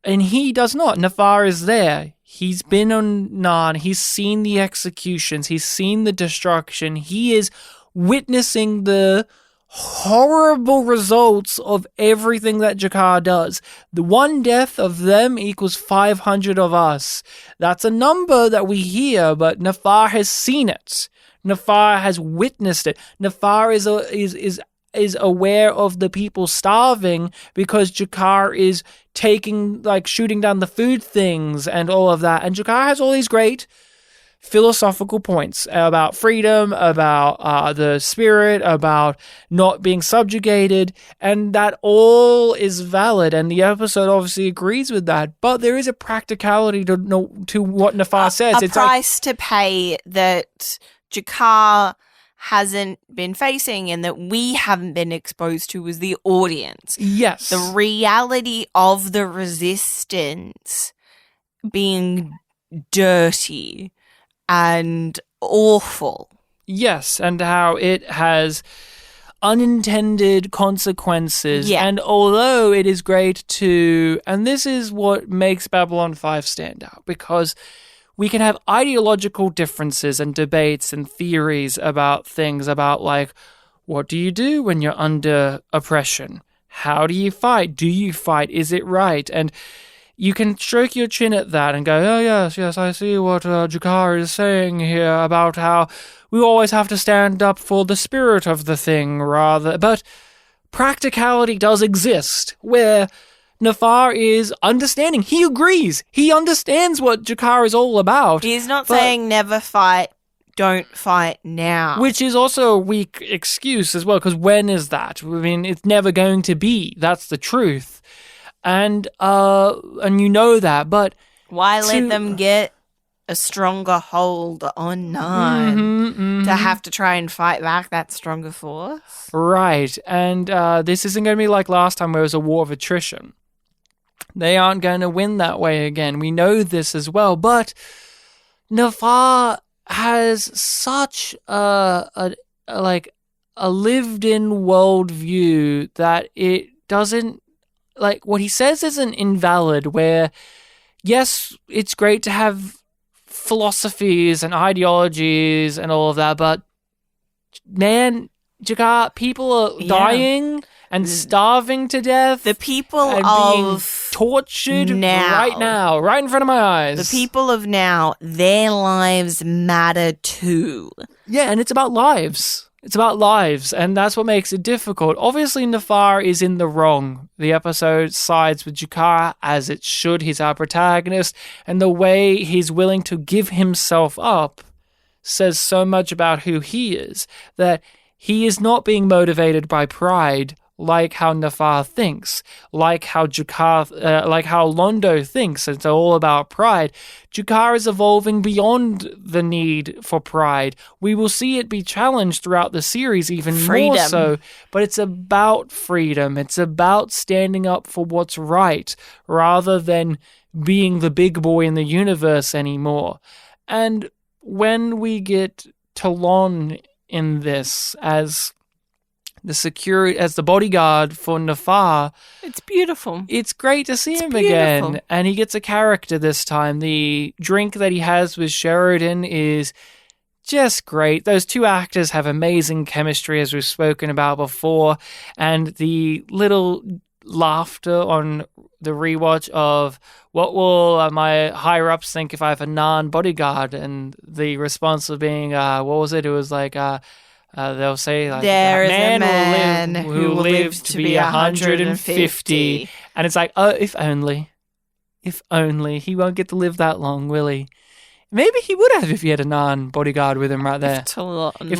and he does not. Nafar is there. He's been on Narn. He's seen the executions. He's seen the destruction. He is witnessing the horrible results of everything that G'Kar does. The one death of them equals 500 of us. That's a number that we hear, but Nafar has seen it. Nafar has witnessed it. Nafar is aware of the people starving because G'Kar is shooting down the food things and all of that. And G'Kar has all these great philosophical points about freedom, about the spirit, about not being subjugated, and that all is valid, and the episode obviously agrees with that. But there is a practicality to what Nafar says. It's price to pay that G'Kar hasn't been facing and that we haven't been exposed to as the audience. Yes. The reality of the resistance being dirty and awful. Yes, and how it has unintended consequences. Yeah. And although it is great and this is what makes Babylon 5 stand out, because we can have ideological differences and debates and theories about things, about what do you do when you're under oppression? How do you fight? Do you fight? Is it right? And you can stroke your chin at that and go, oh, yes, I see what G'Kar is saying here about how we always have to stand up for the spirit of the thing rather. But practicality does exist where Nafar is understanding. He agrees. He understands what G'Kar is all about. He's not saying never fight, don't fight now. Which is also a weak excuse as well, because when is that? I mean, it's never going to be. That's the truth. And you know that, but why let them get a stronger hold on Narn to have to try and fight back that stronger force? Right, and this isn't going to be like last time where it was a war of attrition. They aren't going to win that way again. We know this as well, but Nafar has such a lived-in worldview that it doesn't. What he says isn't invalid, where, yes, it's great to have philosophies and ideologies and all of that, but, man, G'Kar, people are dying and starving to death. The people and being tortured right now, right in front of my eyes. The people of now, their lives matter too. Yeah, and it's about lives. It's about lives, and that's what makes it difficult. Obviously, Nafar is in the wrong. The episode sides with G'Kar, as it should. He's our protagonist, and the way he's willing to give himself up says so much about who he is, that he is not being motivated by pride like how Nafar thinks, like how Londo thinks. It's all about pride. G'Kar is evolving beyond the need for pride. We will see it be challenged throughout the series even more so, but it's about freedom. It's about standing up for what's right rather than being the big boy in the universe anymore. And when we get Talon in this as the bodyguard for Nafar, it's beautiful. It's great to see him again, and he gets a character this time. The drink that he has with Sheridan is just great. Those two actors have amazing chemistry, as we've spoken about before, and the little laughter on the rewatch of what will my higher ups think if I have a non-bodyguard, and the response of being, what was it? It was like, they'll say, like, there is man a man who lives to be 150. And it's like, oh, if only he won't get to live that long, will he? Maybe he would have if he had a non-bodyguard with him right there. If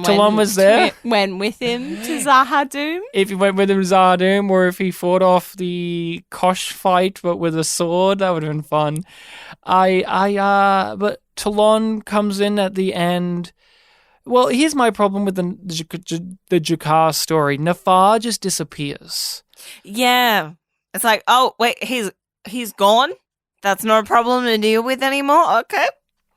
Talon was there. Went with him to Zahadum. If he went with him to Zahadum, or if he fought off the Kosh fight but with a sword, that would have been fun. But Talon comes in at the end. Well, here's my problem with the Jakar story. Nafar just disappears. Yeah. It's like, oh, wait, he's gone? That's not a problem to deal with anymore? Okay.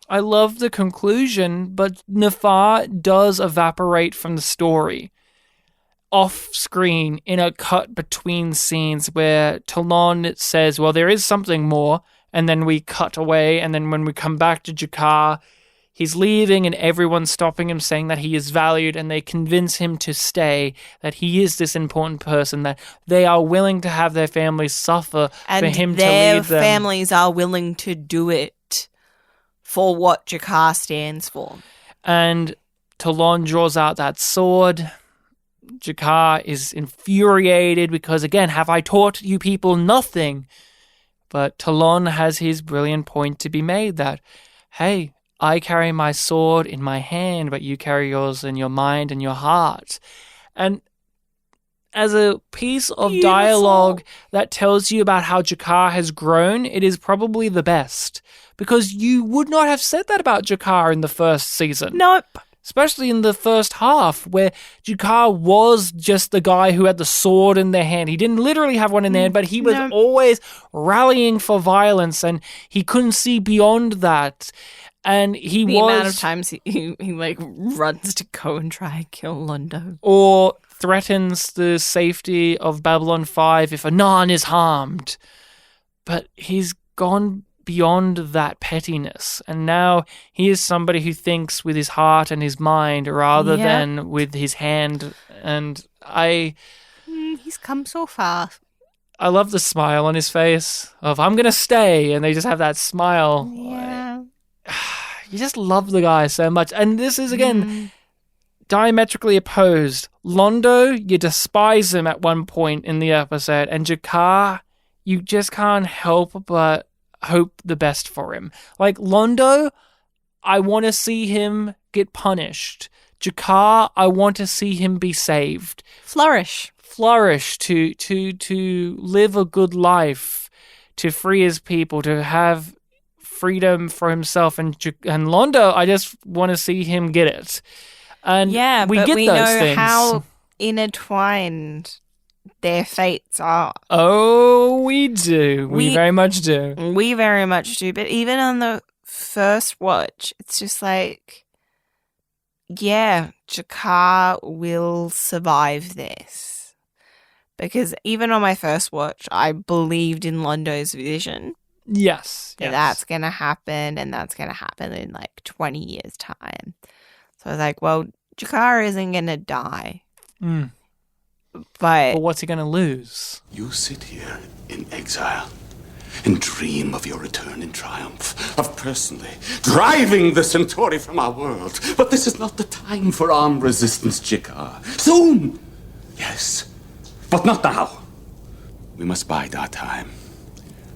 I love the conclusion, but Nafar does evaporate from the story. Off screen, in a cut between scenes where Talon says, well, there is something more, and then we cut away, and then when we come back to Jakar, he's leaving and everyone's stopping him, saying that he is valued, and they convince him to stay, that he is this important person, that they are willing to have their families suffer for him to lead them. And their families are willing to do it for what Jakar stands for. And Talon draws out that sword. Jakar is infuriated because, again, have I taught you people nothing? But Talon has his brilliant point to be made that, hey, I carry my sword in my hand, but you carry yours in your mind and your heart. And as a piece of dialogue that tells you about how Jakar has grown, it is probably the best. Because you would not have said that about Jakar in the first season. Nope. Especially in the first half, where Jakar was just the guy who had the sword in their hand. He didn't literally have one in their hand, but he was always rallying for violence, and he couldn't see beyond that. And the amount of times he like runs to go and try and kill Londo. Or threatens the safety of Babylon 5 if Anan is harmed. But he's gone beyond that pettiness, and now he is somebody who thinks with his heart and his mind rather than with his hand. And he's come so far. I love the smile on his face of, I'm gonna stay, and they just have that smile. Yeah. You just love the guy so much. And this is, again, diametrically opposed. Londo, you despise him at one point in the episode, and Jakar, you just can't help but hope the best for him. Like, Londo, I want to see him get punished. Jakar, I want to see him be saved. Flourish to live a good life, to free his people, to have freedom for himself. And Londo, I just want to see him get it. And we get those know things. How intertwined their fates are. Oh, we do. We very much do. We very much do. But even on the first watch, it's just like, yeah, Jakar will survive this. Because even on my first watch, I believed in Londo's vision. Yes. That's going to happen, and that's going to happen in like 20 years' time. So I was like, well, Jakar isn't going to die. But what's he going to lose? You sit here in exile and dream of your return in triumph, of personally driving the Centauri from our world. But this is not the time for armed resistance, Jakar. Soon, yes, but not now. We must bide our time,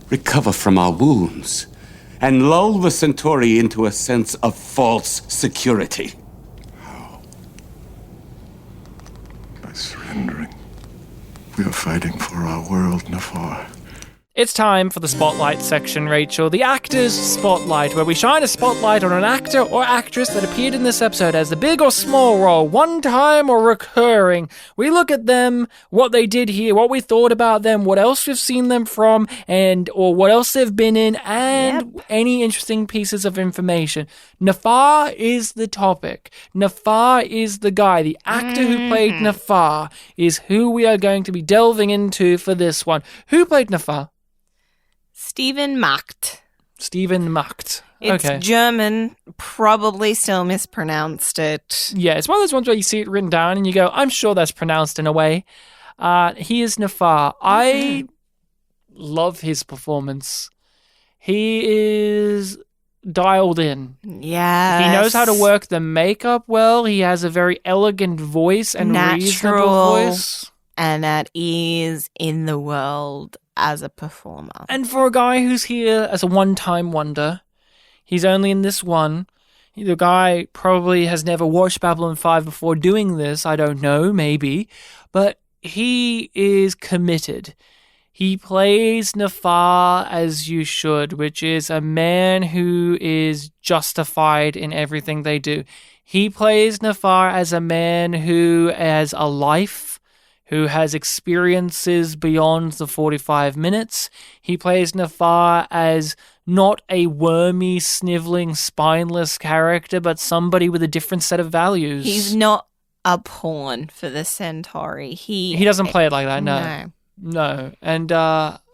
recover from our wounds, and lull the Centauri into a sense of false security. How? By surrendering. We are fighting for our world, Nafar. It's time for the Spotlight section, Rachel. The Actors Spotlight, where we shine a spotlight on an actor or actress that appeared in this episode as a big or small role, one time or recurring. We look at them, what they did here, what we thought about them, what else we've seen them from, or what else they've been in, and any interesting pieces of information. Nafar is the topic. Nafar is the guy. The actor who played Nafar is who we are going to be delving into for this one. Who played Nafar? Stephen Macht. It's German, probably still mispronounced it. Yeah, it's one of those ones where you see it written down and you go, I'm sure that's pronounced in a way. He is Nafar. I love his performance. He is dialed in. Yeah. He knows how to work the makeup well. He has a very elegant voice and reasonable voice. And at ease in the world as a performer. And for a guy who's here as a one-time wonder, he's only in this one. The guy probably has never watched Babylon 5 before doing this. I don't know, maybe. But he is committed. He plays Nafar as you should, which is a man who is justified in everything they do. He plays Nafar as a man who has a life, who has experiences beyond the 45 minutes. He plays Nafar as not a wormy, sniveling, spineless character, but somebody with a different set of values. He's not a pawn for the Centauri. He doesn't play it like that, no. No. And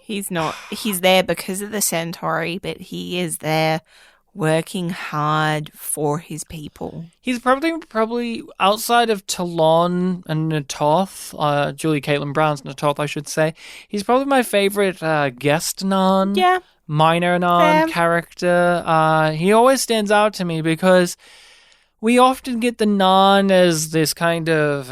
he's not. He's there because of the Centauri, but he is there working hard for his people. He's probably outside of Talon and Natoth, Julie Caitlin Brown's Natoth, I should say. He's probably my favorite guest Nan. Yeah. Minor Nan character. He always stands out to me because we often get the Nan as this kind of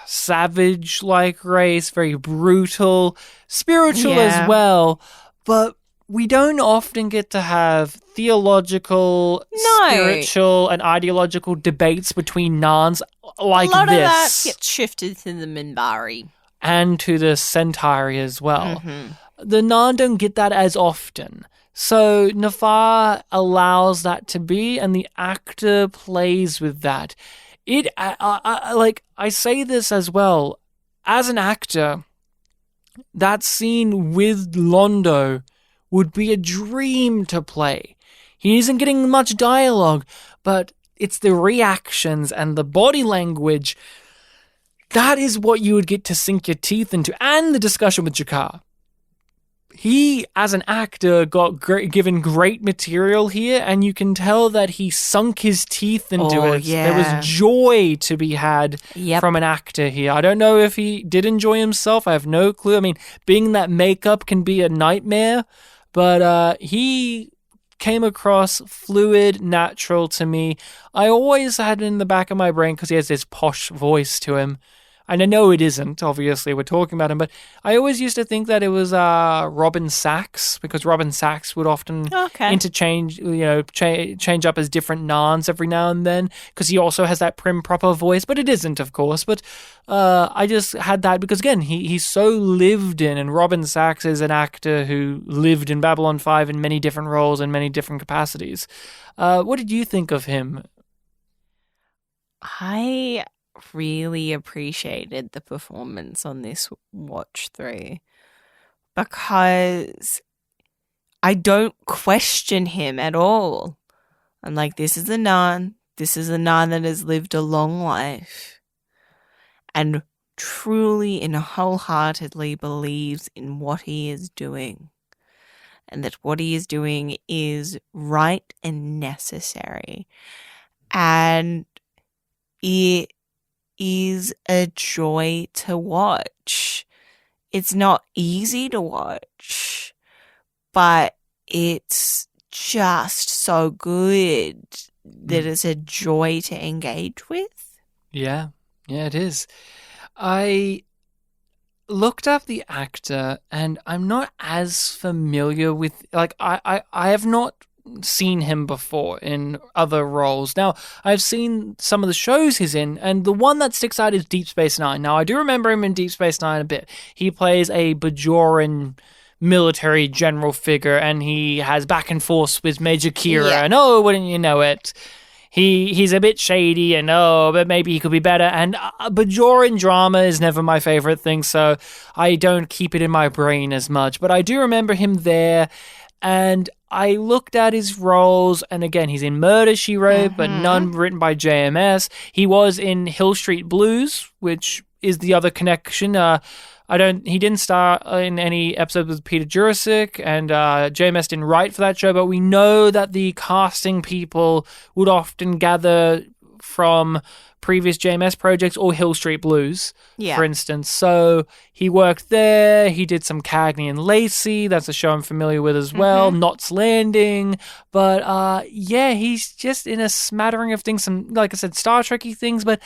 savage-like race, very brutal, spiritual as well, but we don't often get to have theological, spiritual, and ideological debates between Nans like this. A lot of that gets shifted to the Minbari. And to the Centauri as well. The Nan don't get that as often. So Nafar allows that to be, and the actor plays with that. I say this as well. As an actor, that scene with Londo would be a dream to play. He isn't getting much dialogue, but it's the reactions and the body language. That is what you would get to sink your teeth into. And the discussion with Jakar. He, as an actor, got given great material here, and you can tell that he sunk his teeth into it. Yeah. There was joy to be had from an actor here. I don't know if he did enjoy himself. I have no clue. I mean, being in that makeup can be a nightmare, but he came across fluid, natural to me. I always had it in the back of my brain because he has this posh voice to him. And I know it isn't, obviously, we're talking about him, but I always used to think that it was Robin Sachs, because Robin Sachs would often interchange, change up as different Nans every now and then, because he also has that prim, proper voice, but it isn't, of course. But I just had that because, again, he's so lived in, and Robin Sachs is an actor who lived in Babylon 5 in many different roles and many different capacities. What did you think of him? I really appreciated the performance on this watch through because I don't question him at all. I'm like, this is a Nan. This is a Nan that has lived a long life and truly and wholeheartedly believes in what he is doing, and that what he is doing is right and necessary. And it is a joy to watch. It's not easy to watch, but it's just so good that it's a joy to engage with. Yeah, it is. I looked up the actor, and I'm not as familiar with, I have not seen him before in other roles. Now, I've seen some of the shows he's in, and the one that sticks out is Deep Space Nine. Now, I do remember him in Deep Space Nine a bit. He plays a Bajoran military general figure, and he has back and forth with Major Kira, and wouldn't you know it, he's a bit shady, and but maybe he could be better, and Bajoran drama is never my favorite thing, so I don't keep it in my brain as much, but I do remember him there. And I looked at his roles, and again, he's in Murder, She Wrote, but none written by JMS. He was in Hill Street Blues, which is the other connection. He didn't star in any episode with Peter Jurasik, and JMS didn't write for that show, but we know that the casting people would often gather from previous JMS projects or Hill Street Blues, for instance. So he worked there. He did some Cagney and Lacey. That's a show I'm familiar with as well. Knots Landing. But he's just in a smattering of things. Some, like I said, Star Trek-y things. But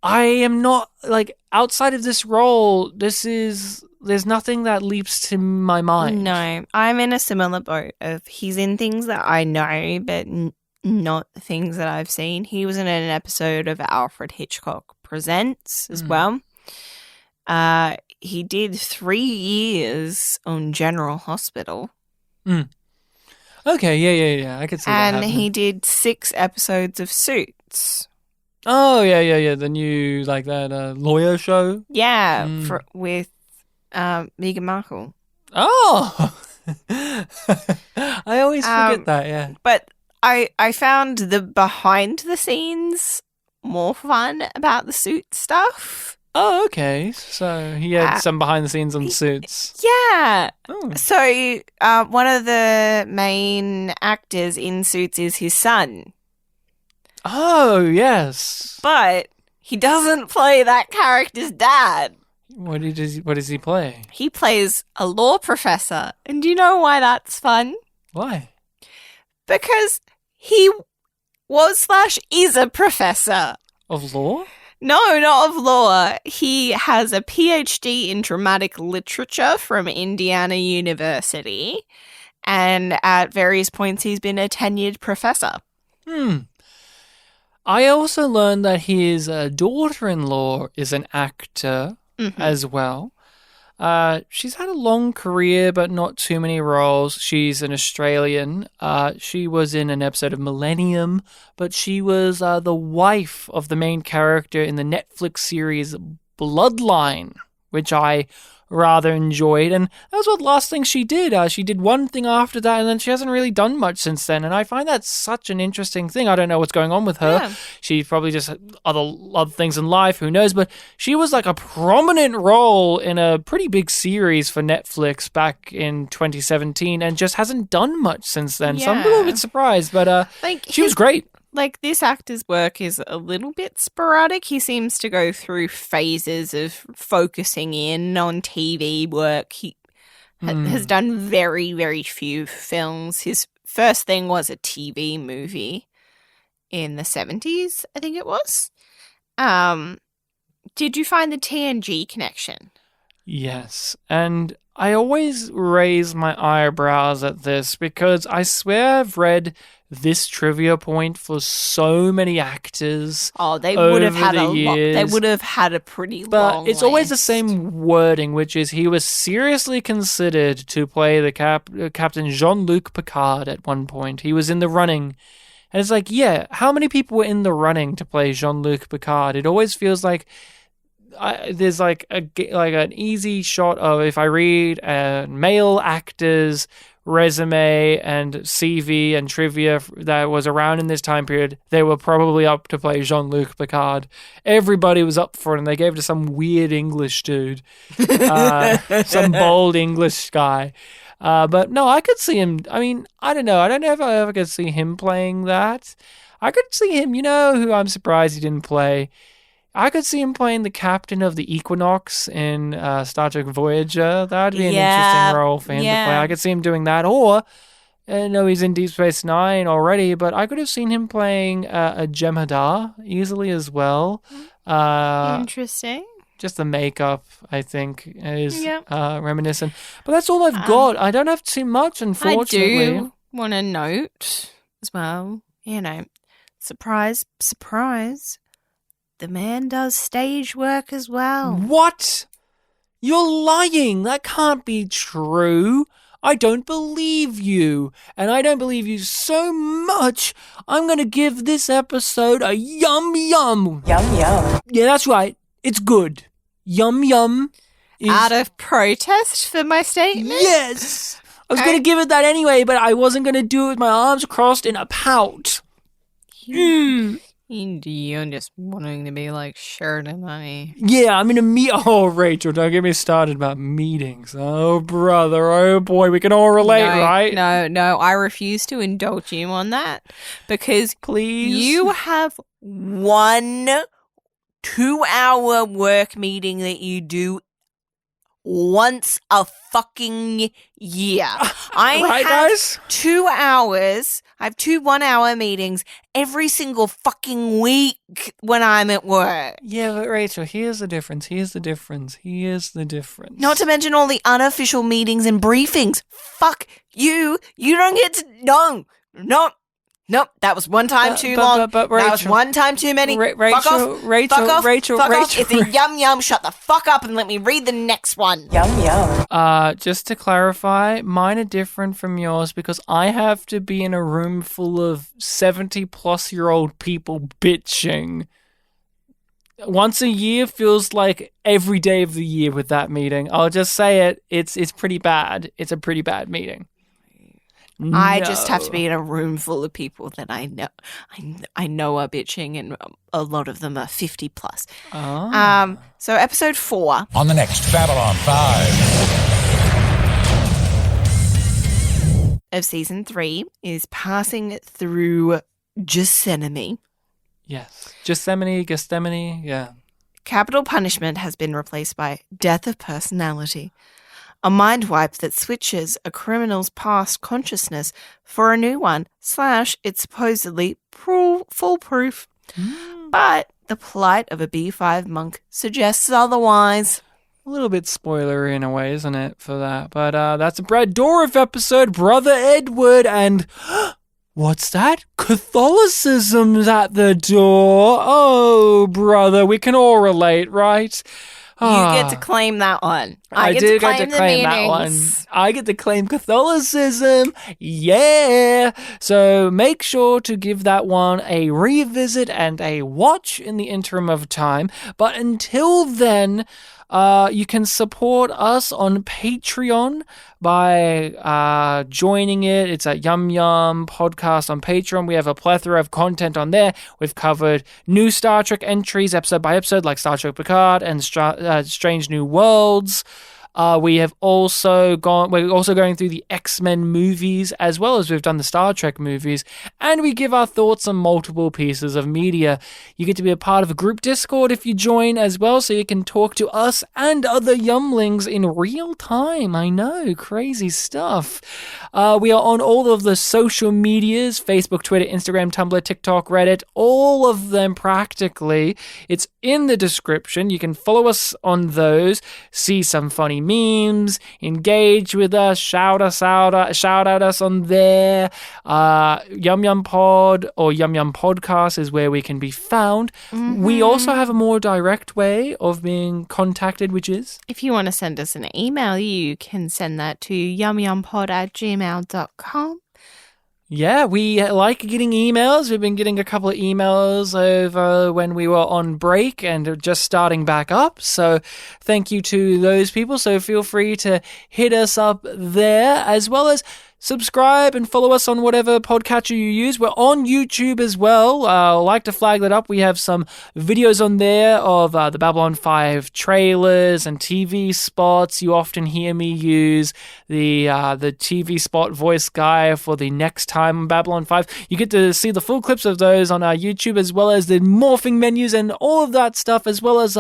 I am not, like, outside of this role, there's nothing that leaps to my mind. No, I'm in a similar boat of he's in things that I know, but not things that I've seen. He was in an episode of Alfred Hitchcock Presents as well. He did 3 years on General Hospital. Okay, yeah. I could see that happening. And he did 6 episodes of Suits. Oh, yeah. The new, like, that lawyer show? Yeah, with Meghan Markle. Oh! I always forget that, yeah. But I found the behind the scenes more fun about the Suits stuff. Oh, okay. So he had some behind the scenes on Suits. Yeah. Oh. So one of the main actors in Suits is his son. Oh, yes. But he doesn't play that character's dad. What does he play? He plays a law professor. And do you know why that's fun? Why? Because he was/is a professor. Of law? No, not of law. He has a PhD in dramatic literature from Indiana University. And at various points, he's been a tenured professor. I also learned that his daughter-in-law is an actor as well. She's had a long career, but not too many roles. She's an Australian. She was in an episode of Millennium, but she was the wife of the main character in the Netflix series Bloodline, which I rather enjoyed. And that was what last thing she did. She did one thing after that, and then she hasn't really done much since then. And I find that such an interesting thing. I don't know what's going on with her. Yeah. She probably just had other things in life. Who knows? But she was like a prominent role in a pretty big series for Netflix back in 2017 and just hasn't done much since then. Yeah. So I'm a little bit surprised. But she was great. Like, this actor's work is a little bit sporadic. He seems to go through phases of focusing in on TV work. He has done very, very few films. His first thing was a TV movie in the 70s, I think it was. Did you find the TNG connection? Yes, and I always raise my eyebrows at this because I swear I've read this trivia point for so many actors. Oh, they would have had they would have had a pretty long But it's always the same wording, which is he was seriously considered to play the Captain Jean-Luc Picard at one point. He was in the running. And it's like, yeah, how many people were in the running to play Jean-Luc Picard? It always feels like there's like an easy shot of, if I read a male actor's resume and CV and trivia that was around in this time period, they were probably up to play Jean-Luc Picard. Everybody was up for it, and they gave it to some weird English dude, some bold English guy. But no, I could see him. I mean, I don't know. I don't know if I ever could see him playing that. I could see him, who I'm surprised he didn't play. I could see him playing the captain of the Equinox in Star Trek Voyager. That would be an interesting role for him to play. I could see him doing that. Or, I know he's in Deep Space Nine already, but I could have seen him playing a Jem'Hadar easily as well. Interesting. Just the makeup, I think, is reminiscent. But that's all I've got. I don't have too much, unfortunately. I do want to note as well, surprise, surprise, the man does stage work as well. What? You're lying. That can't be true. I don't believe you. And I don't believe you so much, I'm going to give this episode a yum yum. Yum yum. Yeah, that's right. It's good. Yum yum. Out of protest for my statement? Yes. I was going to give it that anyway, but I wasn't going to do it with my arms crossed in a pout. You're just wanting to be like Sheridan, aren't you? Yeah, I'm in a meet. Oh, Rachel, don't get me started about meetings. Oh, brother. Oh, boy. We can all relate, right? No. I refuse to indulge you on that because please, you have 1 2-hour work meeting that you do once a fucking year. I right, have guys? 2 hours. I have 2 1-hour meetings every single fucking week when I'm at work. Yeah, but Rachel, here's the difference. Not to mention all the unofficial meetings and briefings. Fuck you. You don't get to... Nope, that was one time too long. But Rachel, that was one time too many. Fuck off. Rachel. It's a yum. Shut the fuck up and let me read the next one. Yum. Just to clarify, mine are different from yours because I have to be in a room full of 70-plus-year-old people bitching. Once a year feels like every day of the year with that meeting. I'll just say it. It's pretty bad. It's a pretty bad meeting. I just have to be in a room full of people that I know are bitching, and a lot of them are 50 plus. Oh. So episode 4 on the next Babylon 5 of season 3 is passing through Gethsemane. Yes, Gethsemane, yeah. Capital punishment has been replaced by death of personality. A mind wipe that switches a criminal's past consciousness for a new one / it's supposedly foolproof. But the plight of a B5 monk suggests otherwise. A little bit spoilery in a way, isn't it, for that? But that's a Brad Dourif episode, Brother Edward, and... What's that? Catholicism's at the door. Oh, brother, we can all relate, right? You get to claim that one. I do get to claim that one. I get to claim Catholicism. Yeah. So make sure to give that one a revisit and a watch in the interim of time. But until then, you can support us on Patreon by joining it. It's at YumYumPodcast on Patreon. We have a plethora of content on there. We've covered new Star Trek entries episode by episode, like Star Trek Picard and Strange New Worlds. We're also going through the X-Men movies, as well as we've done the Star Trek movies, and we give our thoughts on multiple pieces of media. You get to be a part of a group Discord if you join as well, so you can talk to us and other Yumlings in real time. I know, crazy stuff. We are on all of the social medias, Facebook, Twitter, Instagram, Tumblr, TikTok, Reddit, all of them practically. It's in the description. You can follow us on those, see some funny memes, engage with us, shout at us on there. YumYumPod or YumYumPodcast is where we can be found. We also have a more direct way of being contacted, which is... If you want to send us an email, you can send that to yumyumpod@gmail.com. Yeah, we like getting emails. We've been getting a couple of emails over when we were on break and just starting back up. So thank you to those people. So feel free to hit us up there, as well as subscribe and follow us on whatever podcatcher you use. We're on YouTube as well. I like to flag that up. We have some videos on there of the Babylon 5 trailers and TV spots. You often hear me use the TV spot voice guy for the next time on Babylon 5. You get to see the full clips of those on our YouTube, as well as the morphing menus and all of that stuff, as well as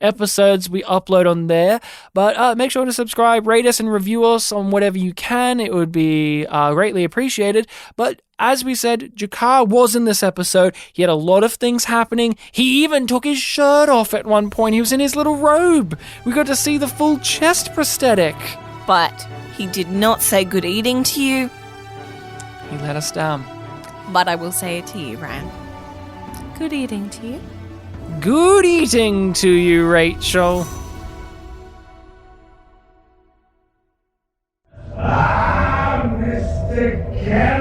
episodes we upload on there. But make sure to subscribe, rate us, and review us on whatever you can. It would be greatly appreciated. But as we said, Jakar was in this episode. He had a lot of things happening. He even took his shirt off at one point. He was in his little robe. We got to see the full chest prosthetic. But he did not say good eating to you. He let us down. But I will say it to you, Ryan. Good eating to you. Good eating to you, Rachel. Mr. Kelly.